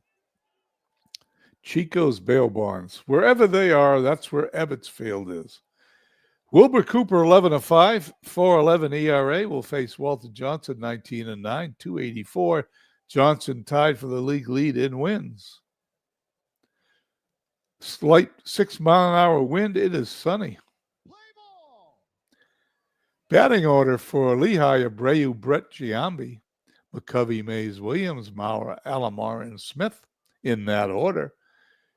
Chico's bail bonds. Wherever they are, that's where Ebbets Field is. Wilbur Cooper, 11-5, 4.11 ERA, will face Walter Johnson, 19-9, 284. Johnson tied for the league lead in wins. Slight 6-mile-an-hour wind. It is sunny. Batting order for Lehigh: Abreu, Brett Giambi, McCovey, Mays, Williams, Maurer, Alomar, and Smith in that order.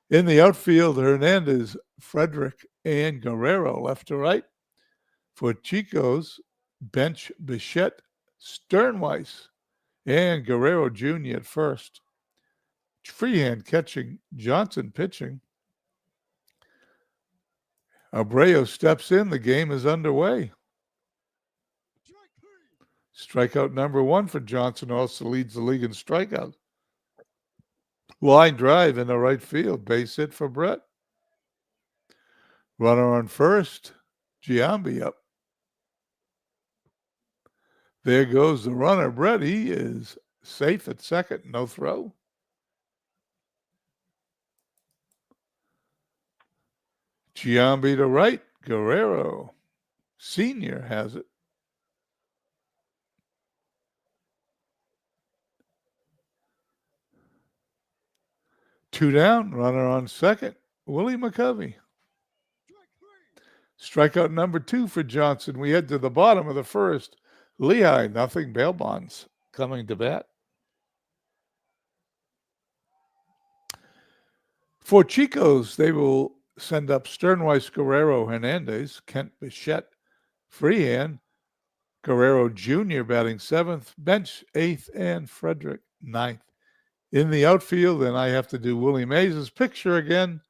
In the outfield, Hernandez, Frederick, and Guerrero left to right. For Chico's, bench Bichette, Sternweiss, and Guerrero Jr. at first. Freehand catching, Johnson pitching. Abreu steps in. The game is underway. Strikeout number 1 for Johnson, also leads the league in strikeouts. Line drive in the right field. Base hit for Brett. Runner on first. Giambi up. There goes the runner. Brett, he is safe at second. No throw. Giambi to right. Guerrero Sr. has it. 2 down. Runner on second. Willie McCovey. Strikeout number 2 for Johnson. We head to the bottom of the first. Lehigh, nothing. Bail bonds coming to bat. For Chicos, they will send up Sternweiss, Guerrero, Hernandez, Kent Bichette, Freehand, Guerrero Jr. batting 7th, bench 8th, and Frederick 9th. In the outfield, and I have to do Willie Mays' picture again.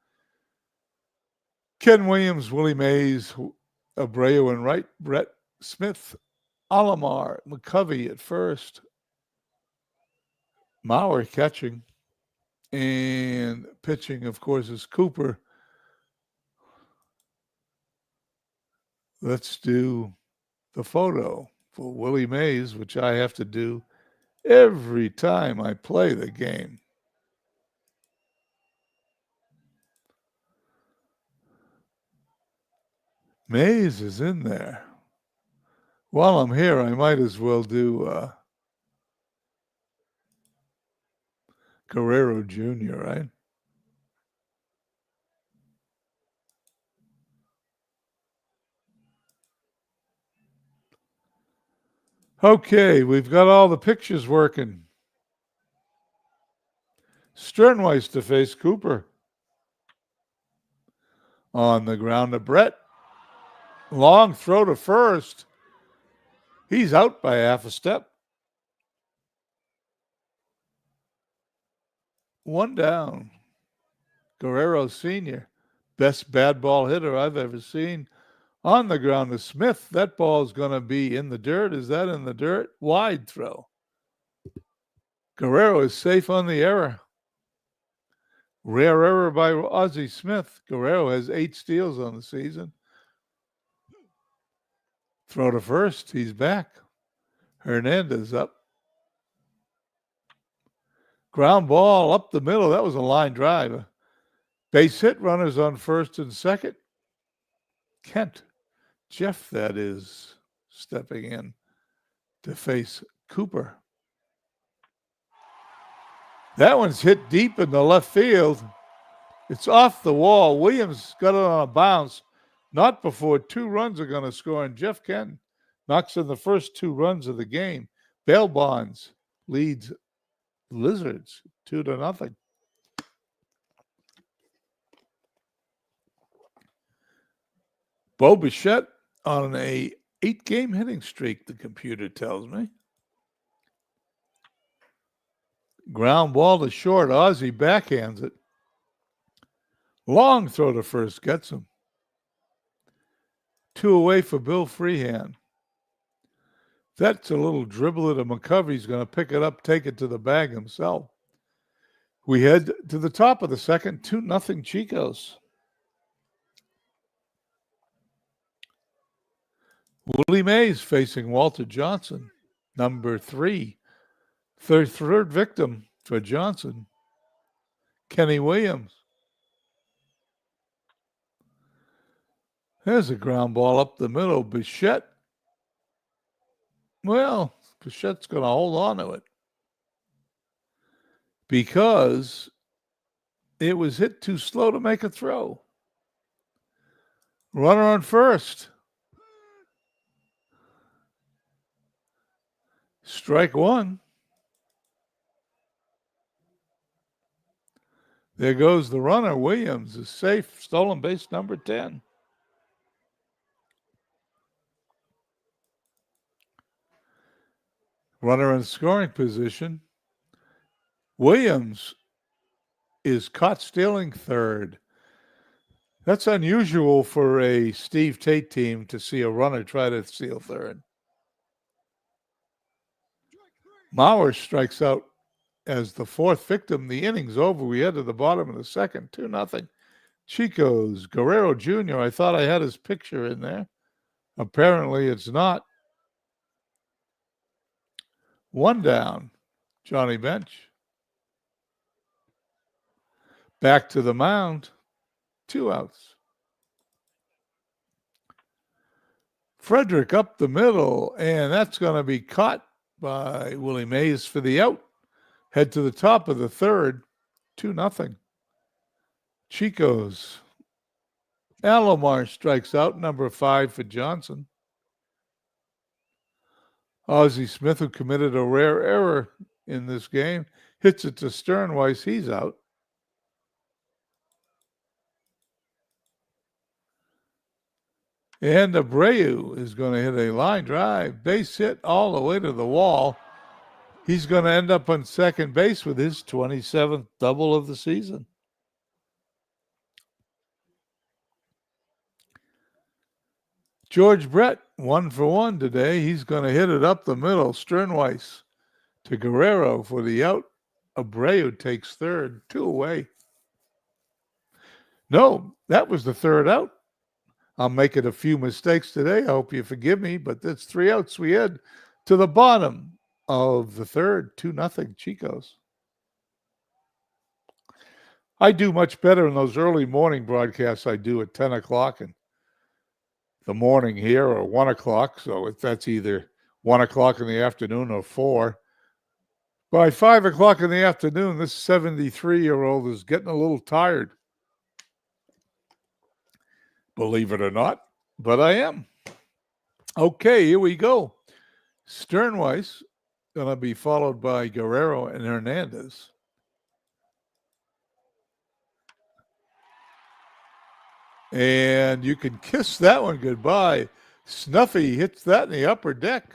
Ken Williams, Willie Mays, Abreu in right, Brett Smith, Alomar, McCovey at first, Mauer catching, and pitching, of course, is Cooper. Let's do the photo for Willie Mays, which I have to do every time I play the game. Mays is in there. While I'm here, I might as well do Guerrero Jr., right? Okay, we've got all the pictures working. Sternweiss to face Cooper. On the ground to Brett. Long throw to first. He's out by half a step. 1 down. Guerrero Sr., best bad ball hitter I've ever seen. On the ground to Smith. That ball is going to be in the dirt. Is that in the dirt? Wide throw. Guerrero is safe on the error. Rare error by Ozzie Smith. Guerrero has 8 steals on the season. Throw to first. He's back. Hernandez up. Ground ball up the middle. That was a line drive. Base hit, runners on first and second. Kent, Jeff, that is, stepping in to face Cooper. That one's hit deep in the left field. It's off the wall. Williams got it on a bounce. Not before 2 runs are going to score, and Jeff Kent knocks in the first 2 runs of the game. Bail bonds leads Lizards 2-0. Bo Bichette on a 8-game hitting streak, the computer tells me. Ground ball to short. Ozzie backhands it. Long throw to first gets him. 2 away for Bill Freehand. That's a little dribbler to McCovey. He's going to pick it up, take it to the bag himself. We head to the top of the second, 2-0 Chicos. Willie Mays facing Walter Johnson, number 3. Third victim for Johnson. Kenny Williams. There's a ground ball up the middle. Bichette. Well, Bichette's going to hold on to it because it was hit too slow to make a throw. Runner on first. Strike 1. There goes the runner. Williams is safe. Stolen base number 10. Runner in scoring position. Williams is caught stealing third. That's unusual for a Steve Tate team to see a runner try to steal third. Mauer strikes out as the fourth victim. The inning's over. We head to the bottom of the second, 2-0. Chico's. Guerrero Jr., I thought I had his picture in there. Apparently it's not. One down. Johnny Bench. Back to the mound. 2 outs. Frederick up the middle, and that's going to be caught by Willie Mays for the out. Head to the top of the third, 2-0. Chico's. Alomar strikes out, number 5 for Johnson. Ozzie Smith, who committed a rare error in this game, hits it to Sternweiss. He's out. And Abreu is going to hit a line drive, base hit all the way to the wall. He's going to end up on second base with his 27th double of the season. George Brett, 1 for 1 today. He's going to hit it up the middle. Sternweiss to Guerrero for the out. Abreu takes third, 2 away. No, that was the third out. I'm making a few mistakes today. I hope you forgive me, but that's 3 outs we had to the bottom of the third, 2-0 Chicos. I do much better in those early morning broadcasts I do at 10 o'clock in the morning here or 1 o'clock. So that's either 1 o'clock in the afternoon or 4. By 5 o'clock in the afternoon, this 73-year-old is getting a little tired. Believe it or not, but I am. Okay, here we go. Sternweiss going to be followed by Guerrero and Hernandez. And you can kiss that one goodbye. Snuffy hits that in the upper deck.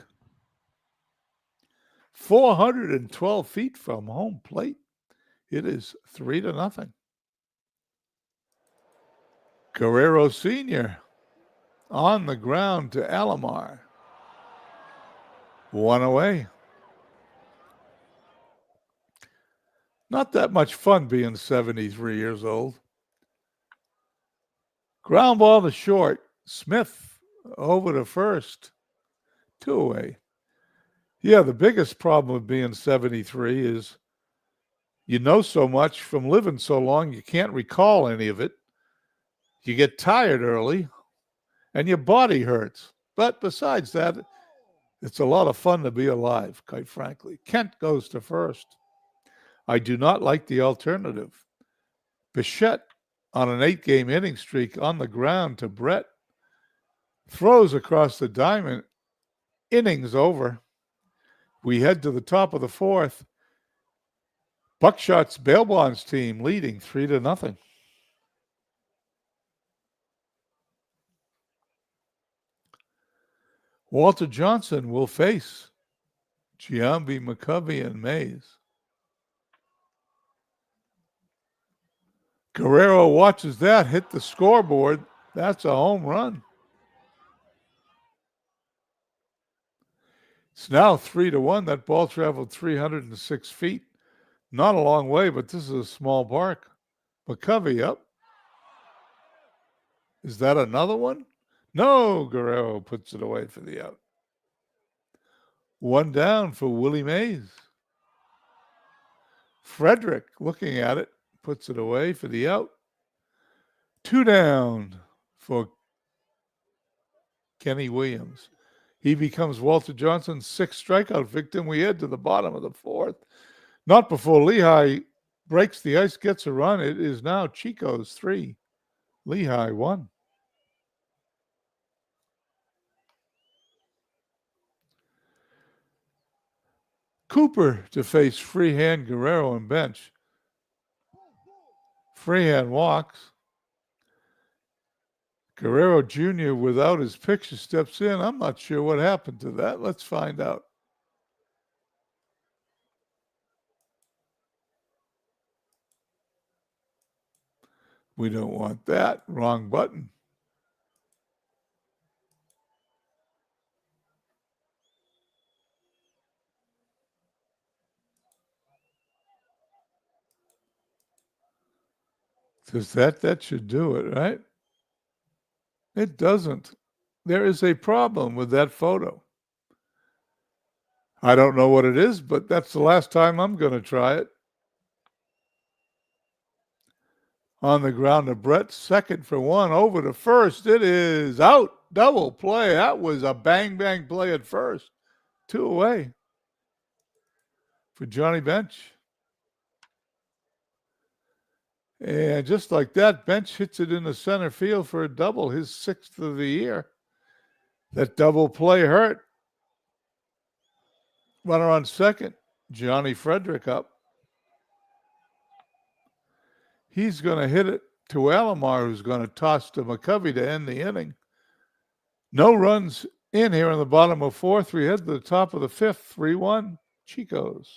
412 feet from home plate. It is 3-0. Guerrero Sr. on the ground to Alomar. 1 away. Not that much fun being 73 years old. Ground ball to short. Smith over to first. 2 away. Yeah, the biggest problem with being 73 is you know so much from living so long, you can't recall any of it. You get tired early, and your body hurts. But besides that, it's a lot of fun to be alive, quite frankly. Kent goes to first. I do not like the alternative. Bichette on an 8-game inning streak on the ground to Brett. Throws across the diamond. Innings over. We head to the top of the fourth. Buckshot's bail bonds team leading 3-0. Walter Johnson will face Giambi, McCovey, and Mays. Guerrero watches that hit the scoreboard. That's a home run. It's now 3-1. That ball traveled 306 feet. Not a long way, but this is a small park. McCovey up. Is that another one? No, Guerrero puts it away for the out. 1 down for Willie Mays. Frederick, looking at it, puts it away for the out. 2 down for Kenny Williams. He becomes Walter Johnson's 6th strikeout victim. We head to the bottom of the fourth. Not before Lehigh breaks the ice, gets a run. It is now Chico's 3, Lehigh 1. Cooper to face Freehand, Guerrero, and Bench. Freehand walks. Guerrero Jr. without his picture steps in. I'm not sure what happened to that. Let's find out. We don't want that. Wrong button. Does that should do it, right? It doesn't. There is a problem with that photo. I don't know what it is, but that's the last time I'm going to try it. On the ground to Brett, second for one, over to first. It is out. Double play. That was a bang play at first. 2 away for Johnny Bench. And just like that, Bench hits it in the center field for a double, his 6th of the year. That double play hurt. Runner on second, Johnny Frederick up. He's going to hit it to Alomar, who's going to toss to McCovey to end the inning. No runs in here in the bottom of 4th. We head to the top of the 5th, 3-1, Chicos.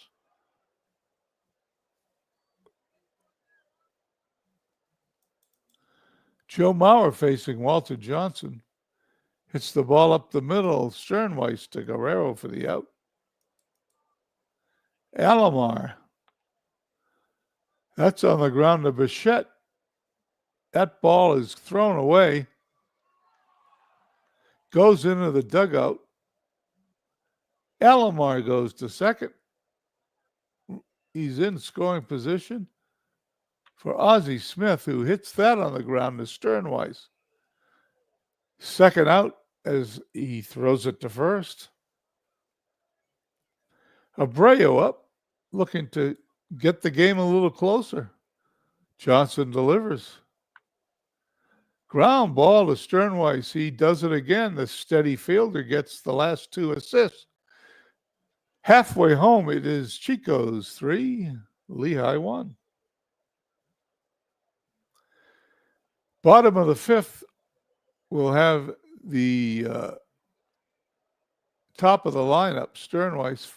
Joe Mauer facing Walter Johnson. Hits the ball up the middle. Sternweiss to Guerrero for the out. Alomar. That's on the ground to Bichette. That ball is thrown away. Goes into the dugout. Alomar goes to second. He's in scoring position for Ozzie Smith, who hits that on the ground to Sternweiss. Second out as he throws it to first. Abreu up, looking to get the game a little closer. Johnson delivers. Ground ball to Sternweiss. He does it again. The steady fielder gets the last 2 assists. Halfway home, it is Chicos 3, Lehigh 1. Bottom of the 5th, we'll have the top of the lineup, Sternweiss,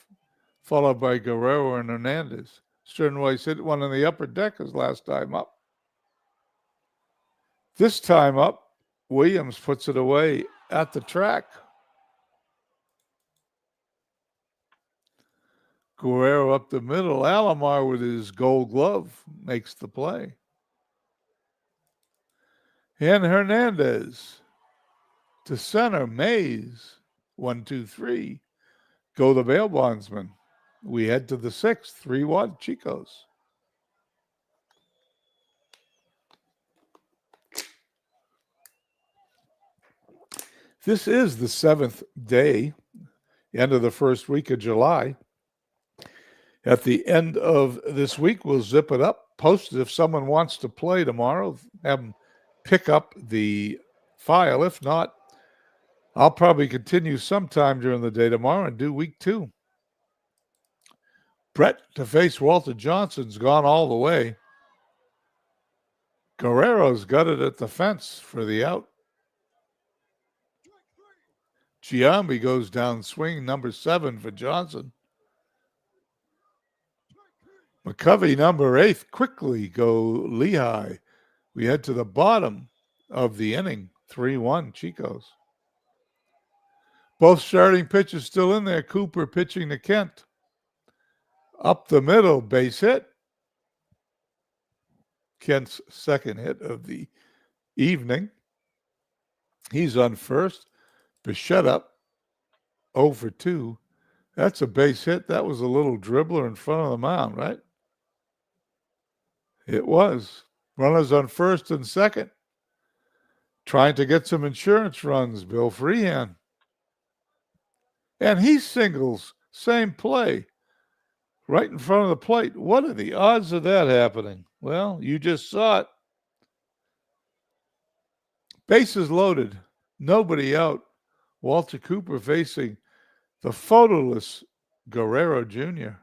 followed by Guerrero and Hernandez. Sternweiss hit one in the upper deck his last time up. This time up, Williams puts it away at the track. Guerrero up the middle. Alomar with his gold glove makes the play. And Hernandez to center. Mays. 1, 2, 3. Go the bail bondsman. We head to the 6th. 3-1 Chicos. This is the 7th day, end of the first week of July. At the end of this week, we'll zip it up, post it if someone wants to play tomorrow, have them pick up the file. If not, I'll probably continue sometime during the day tomorrow and do week 2. Brett to face Walter Johnson's gone all the way. Guerrero's got it at the fence for the out. Giambi goes down swing, number 7 for Johnson. McCovey, number 8, quickly go Lehigh. We head to the bottom of the inning, 3-1 Chicos. Both starting pitchers still in there. Cooper pitching to Kent. Up the middle, base hit. Kent's second hit of the evening. He's on first. Bichette up, 0 for 2. That's a base hit. That was a little dribbler in front of the mound, right? It was. Runners on first and second. Trying to get some insurance runs, Bill Freehan. And he singles, same play, right in front of the plate. What are the odds of that happening? Well, you just saw it. Bases loaded, nobody out. Walter Cooper facing the photoless Guerrero Jr.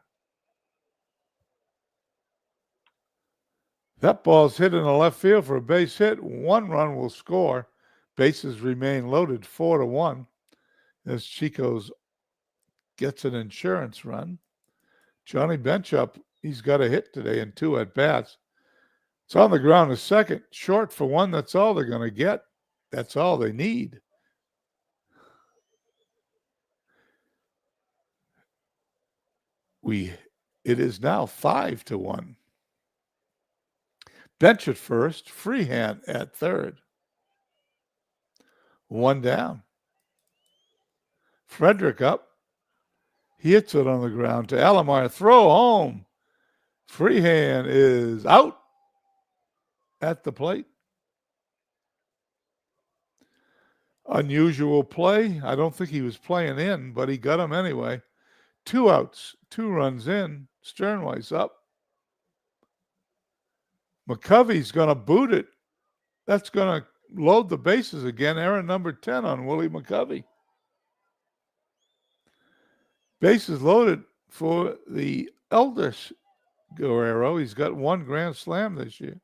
That ball's hit in the left field for a base hit. 1 run will score. Bases remain loaded, 4-1. As Chicos gets an insurance run. Johnny Bench up. He's got a hit today and 2 at bats. It's on the ground a second. Short for 1. That's all they're going to get. That's all they need. It is now 5-1. Bench at first, Freehand at third. One down. Frederick up. He hits it on the ground to Alomar. Throw home. Freehand is out at the plate. Unusual play. I don't think he was playing in, but he got him anyway. 2 outs, 2 runs in. Sternweiss up. McCovey's going to boot it. That's going to load the bases again. Error number 10 on Willie McCovey. Bases loaded for the eldest Guerrero. He's got 1 grand slam this year.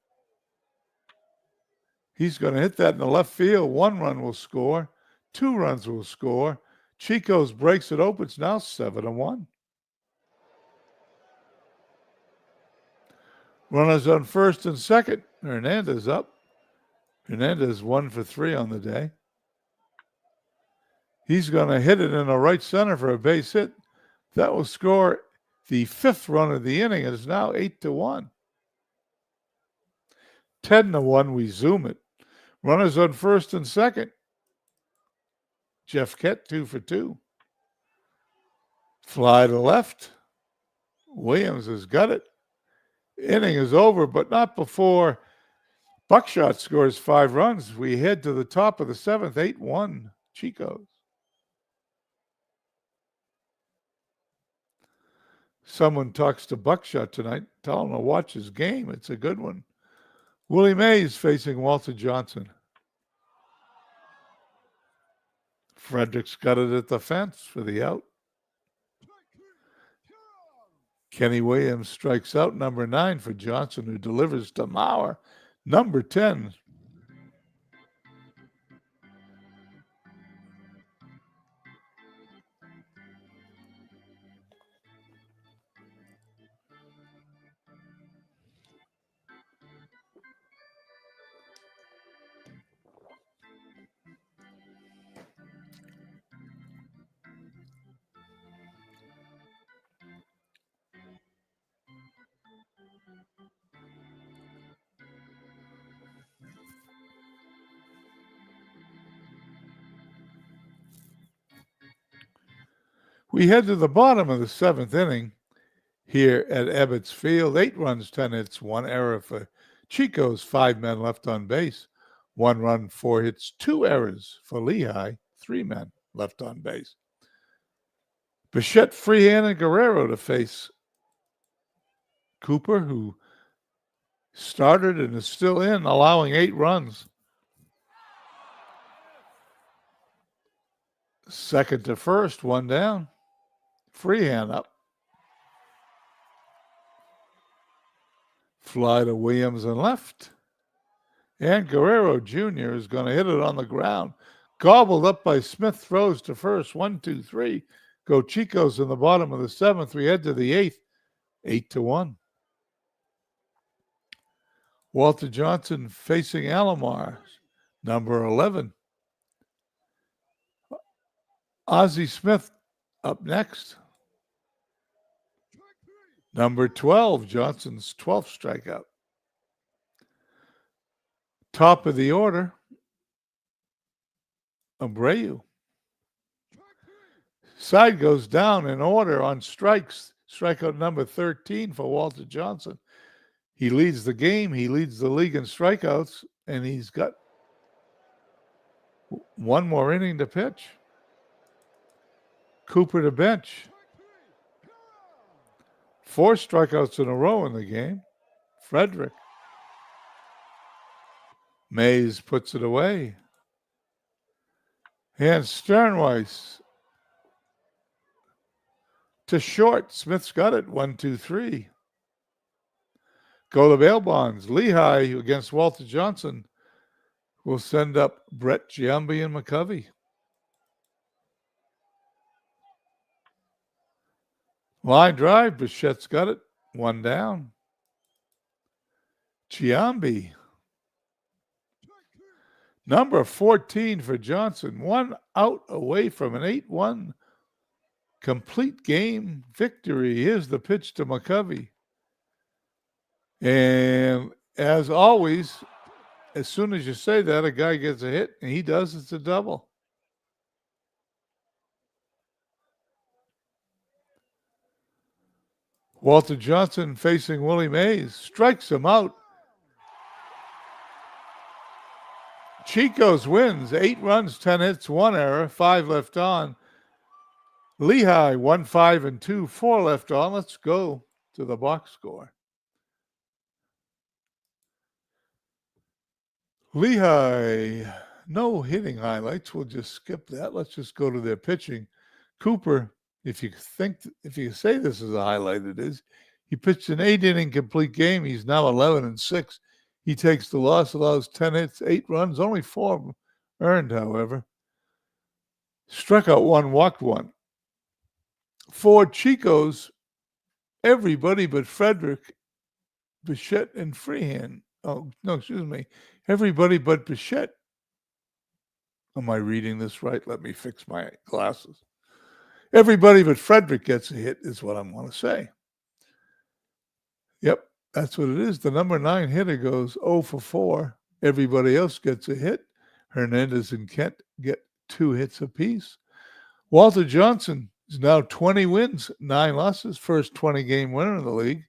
He's going to hit that in the left field. 1 run will score. 2 runs will score. Chico's breaks it open. It's now 7-1. Runners on first and second. Hernandez up. Hernandez 1 for 3 on the day. He's going to hit it in the right center for a base hit. That will score the 5th run of the inning. It is now 8-1. 10-1, we zoom it. Runners on first and second. Jeff Kett 2 for 2. Fly to left. Williams has got it. Inning is over, but not before Buckshot scores 5 runs. We head to the top of the 7th, 8-1 Chicos. Someone talks to Buckshot tonight. Tell him to watch his game. It's a good one. Willie Mays facing Walter Johnson. Frederick's got it at the fence for the out. Kenny Williams strikes out, number 9 for Johnson, who delivers to Mauer, number 10. We head to the bottom of the 7th inning here at Ebbets Field. 8 runs, 10 hits, 1 error for Chico's. 5 men left on base. 1 run, 4 hits, 2 errors for Lehigh. 3 men left on base. Bichette, Freehand, and Guerrero to face Cooper, who started and is still in, allowing 8 runs. Second to first, 1 down. Freehand up. Fly to Williams and left. And Guerrero Jr. is going to hit it on the ground. Gobbled up by Smith, throws to first. 1, 2, 3. Go Chicos in the bottom of the 7th. We head to the 8th. 8-1. Walter Johnson facing Alomar, number 11. Ozzie Smith up next. Number 12, Johnson's 12th strikeout. Top of the order, Abreu. Side goes down in order on strikes. Strikeout number 13 for Walter Johnson. He leads the game. He leads the league in strikeouts, and he's got 1 more inning to pitch. Cooper to bench. 4 strikeouts in a row in the game. Frederick. Mays puts it away. And Sternweiss to short. Smith's got it. 1, 2, 3. Go to bail bonds. Lehigh against Walter Johnson will send up Brett Giambi and McCovey. Line drive. Bichette's got it. 1 down. Giambi. Number 14 for Johnson. 1 out away from an 8-1 complete game victory. Here's the pitch to McCovey. And As always, as soon as you say that, a guy gets a hit, and he does. It's a double. Walter Johnson facing Willie Mays, strikes him out. Chico's wins, 8 runs, 10 hits, 1 error, 5 left on. Lehigh 1, 5, and 2, 4 left on. Let's go to the box score. Lehigh, no hitting highlights. We'll just skip that. Let's just go to their pitching. Cooper, if you say this is a highlight, it is. He pitched an 8-inning complete game. He's now 11-6. He takes the loss, allows 10 hits, 8 runs, only 4 earned, however. Struck out 1, walked 1. For Chico's, everybody but Frederick, Bichette, and Freehan. Oh, no, excuse me. Everybody but Bichette. Am I reading this right? Let me fix my glasses. Everybody but Frederick gets a hit is what I want to say. Yep, that's what it is. The number 9 hitter goes 0 for 4. Everybody else gets a hit. Hernandez and Kent get 2 hits apiece. Walter Johnson is now 20 wins, 9 losses, first 20-game winner in the league.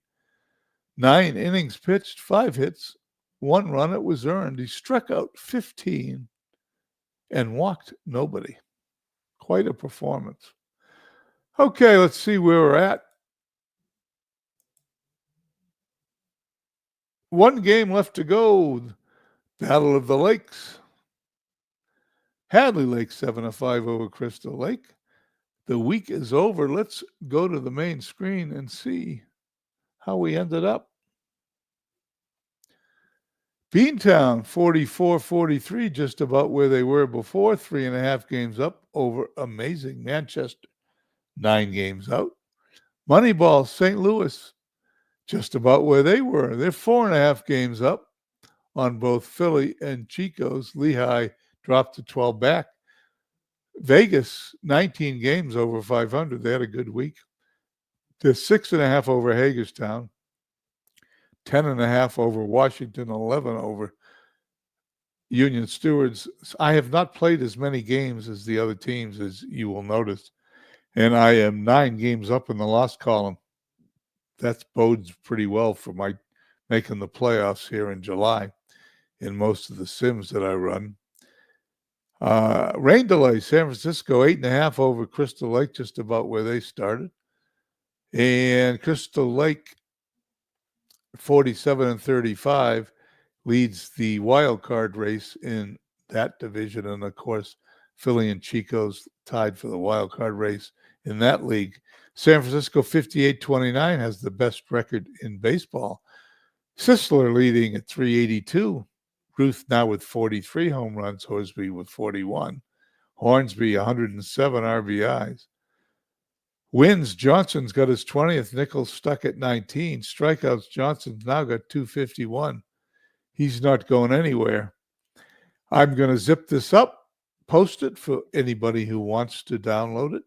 9 innings pitched, 5 hits, 1 run. It was earned. He struck out 15 and walked nobody. Quite a performance. Okay, let's see where we're at. 1 game left to go. Battle of the Lakes. Hadley Lake 7-5 over Crystal Lake. The week is over. Let's go to the main screen and see how we ended up. Beantown 44-43, just about where they were before, 3.5 games up over amazing Manchester, 9 games out. Moneyball St. Louis, just about where they were. They're 4.5 games up on both Philly and Chico's. Lehigh dropped to 12 back. Vegas, 19 games over 500. They had a good week. They're 6.5 over Hagerstown, 10.5 over Washington, 11 over Union Stewards. I have not played as many games as the other teams, as you will notice, and I am 9 games up in the loss column. That bodes pretty well for my making the playoffs here in July in most of the sims that I run. Rain delay, San Francisco, 8.5 over Crystal Lake, just about where they started. And Crystal Lake, 47-35, leads the wild card race in that division. And, of course, Philly and Chico's tied for the wild card race in that league. San Francisco, 58-29, has the best record in baseball. Sisler leading at 382. Ruth now with 43 home runs, Horsby with 41. Hornsby, 107 RBIs. Wins, Johnson's got his 20th. Nichols stuck at 19. Strikeouts, Johnson's now got 251. He's not going anywhere. I'm going to zip this up, post it for anybody who wants to download it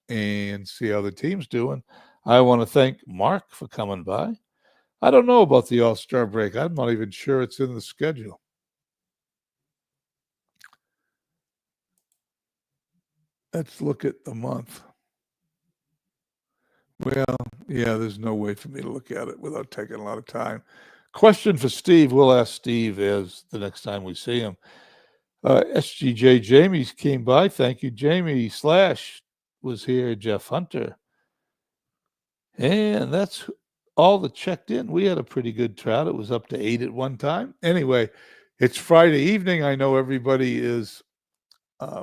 and see how the team's doing. I want to thank Mark for coming by. I don't know about the All-Star break. I'm not even sure it's in the schedule. Let's look at the month. Well, yeah, there's no way for me to look at it without taking a lot of time. Question for Steve. We'll ask Steve as the next time we see him. SGJ Jamie's came by. Thank you, Jamie. Slash was here. Jeff Hunter. And that's all that checked in. We had a pretty good crowd. It was up to 8 at one time. Anyway, it's Friday evening. I know everybody is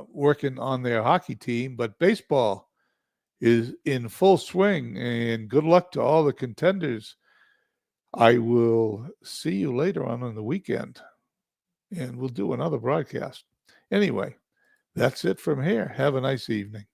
working on their hockey team, but baseball is in full swing, and good luck to all the contenders. I will see you later on the weekend, and we'll do another broadcast. Anyway, that's it from here. Have a nice evening.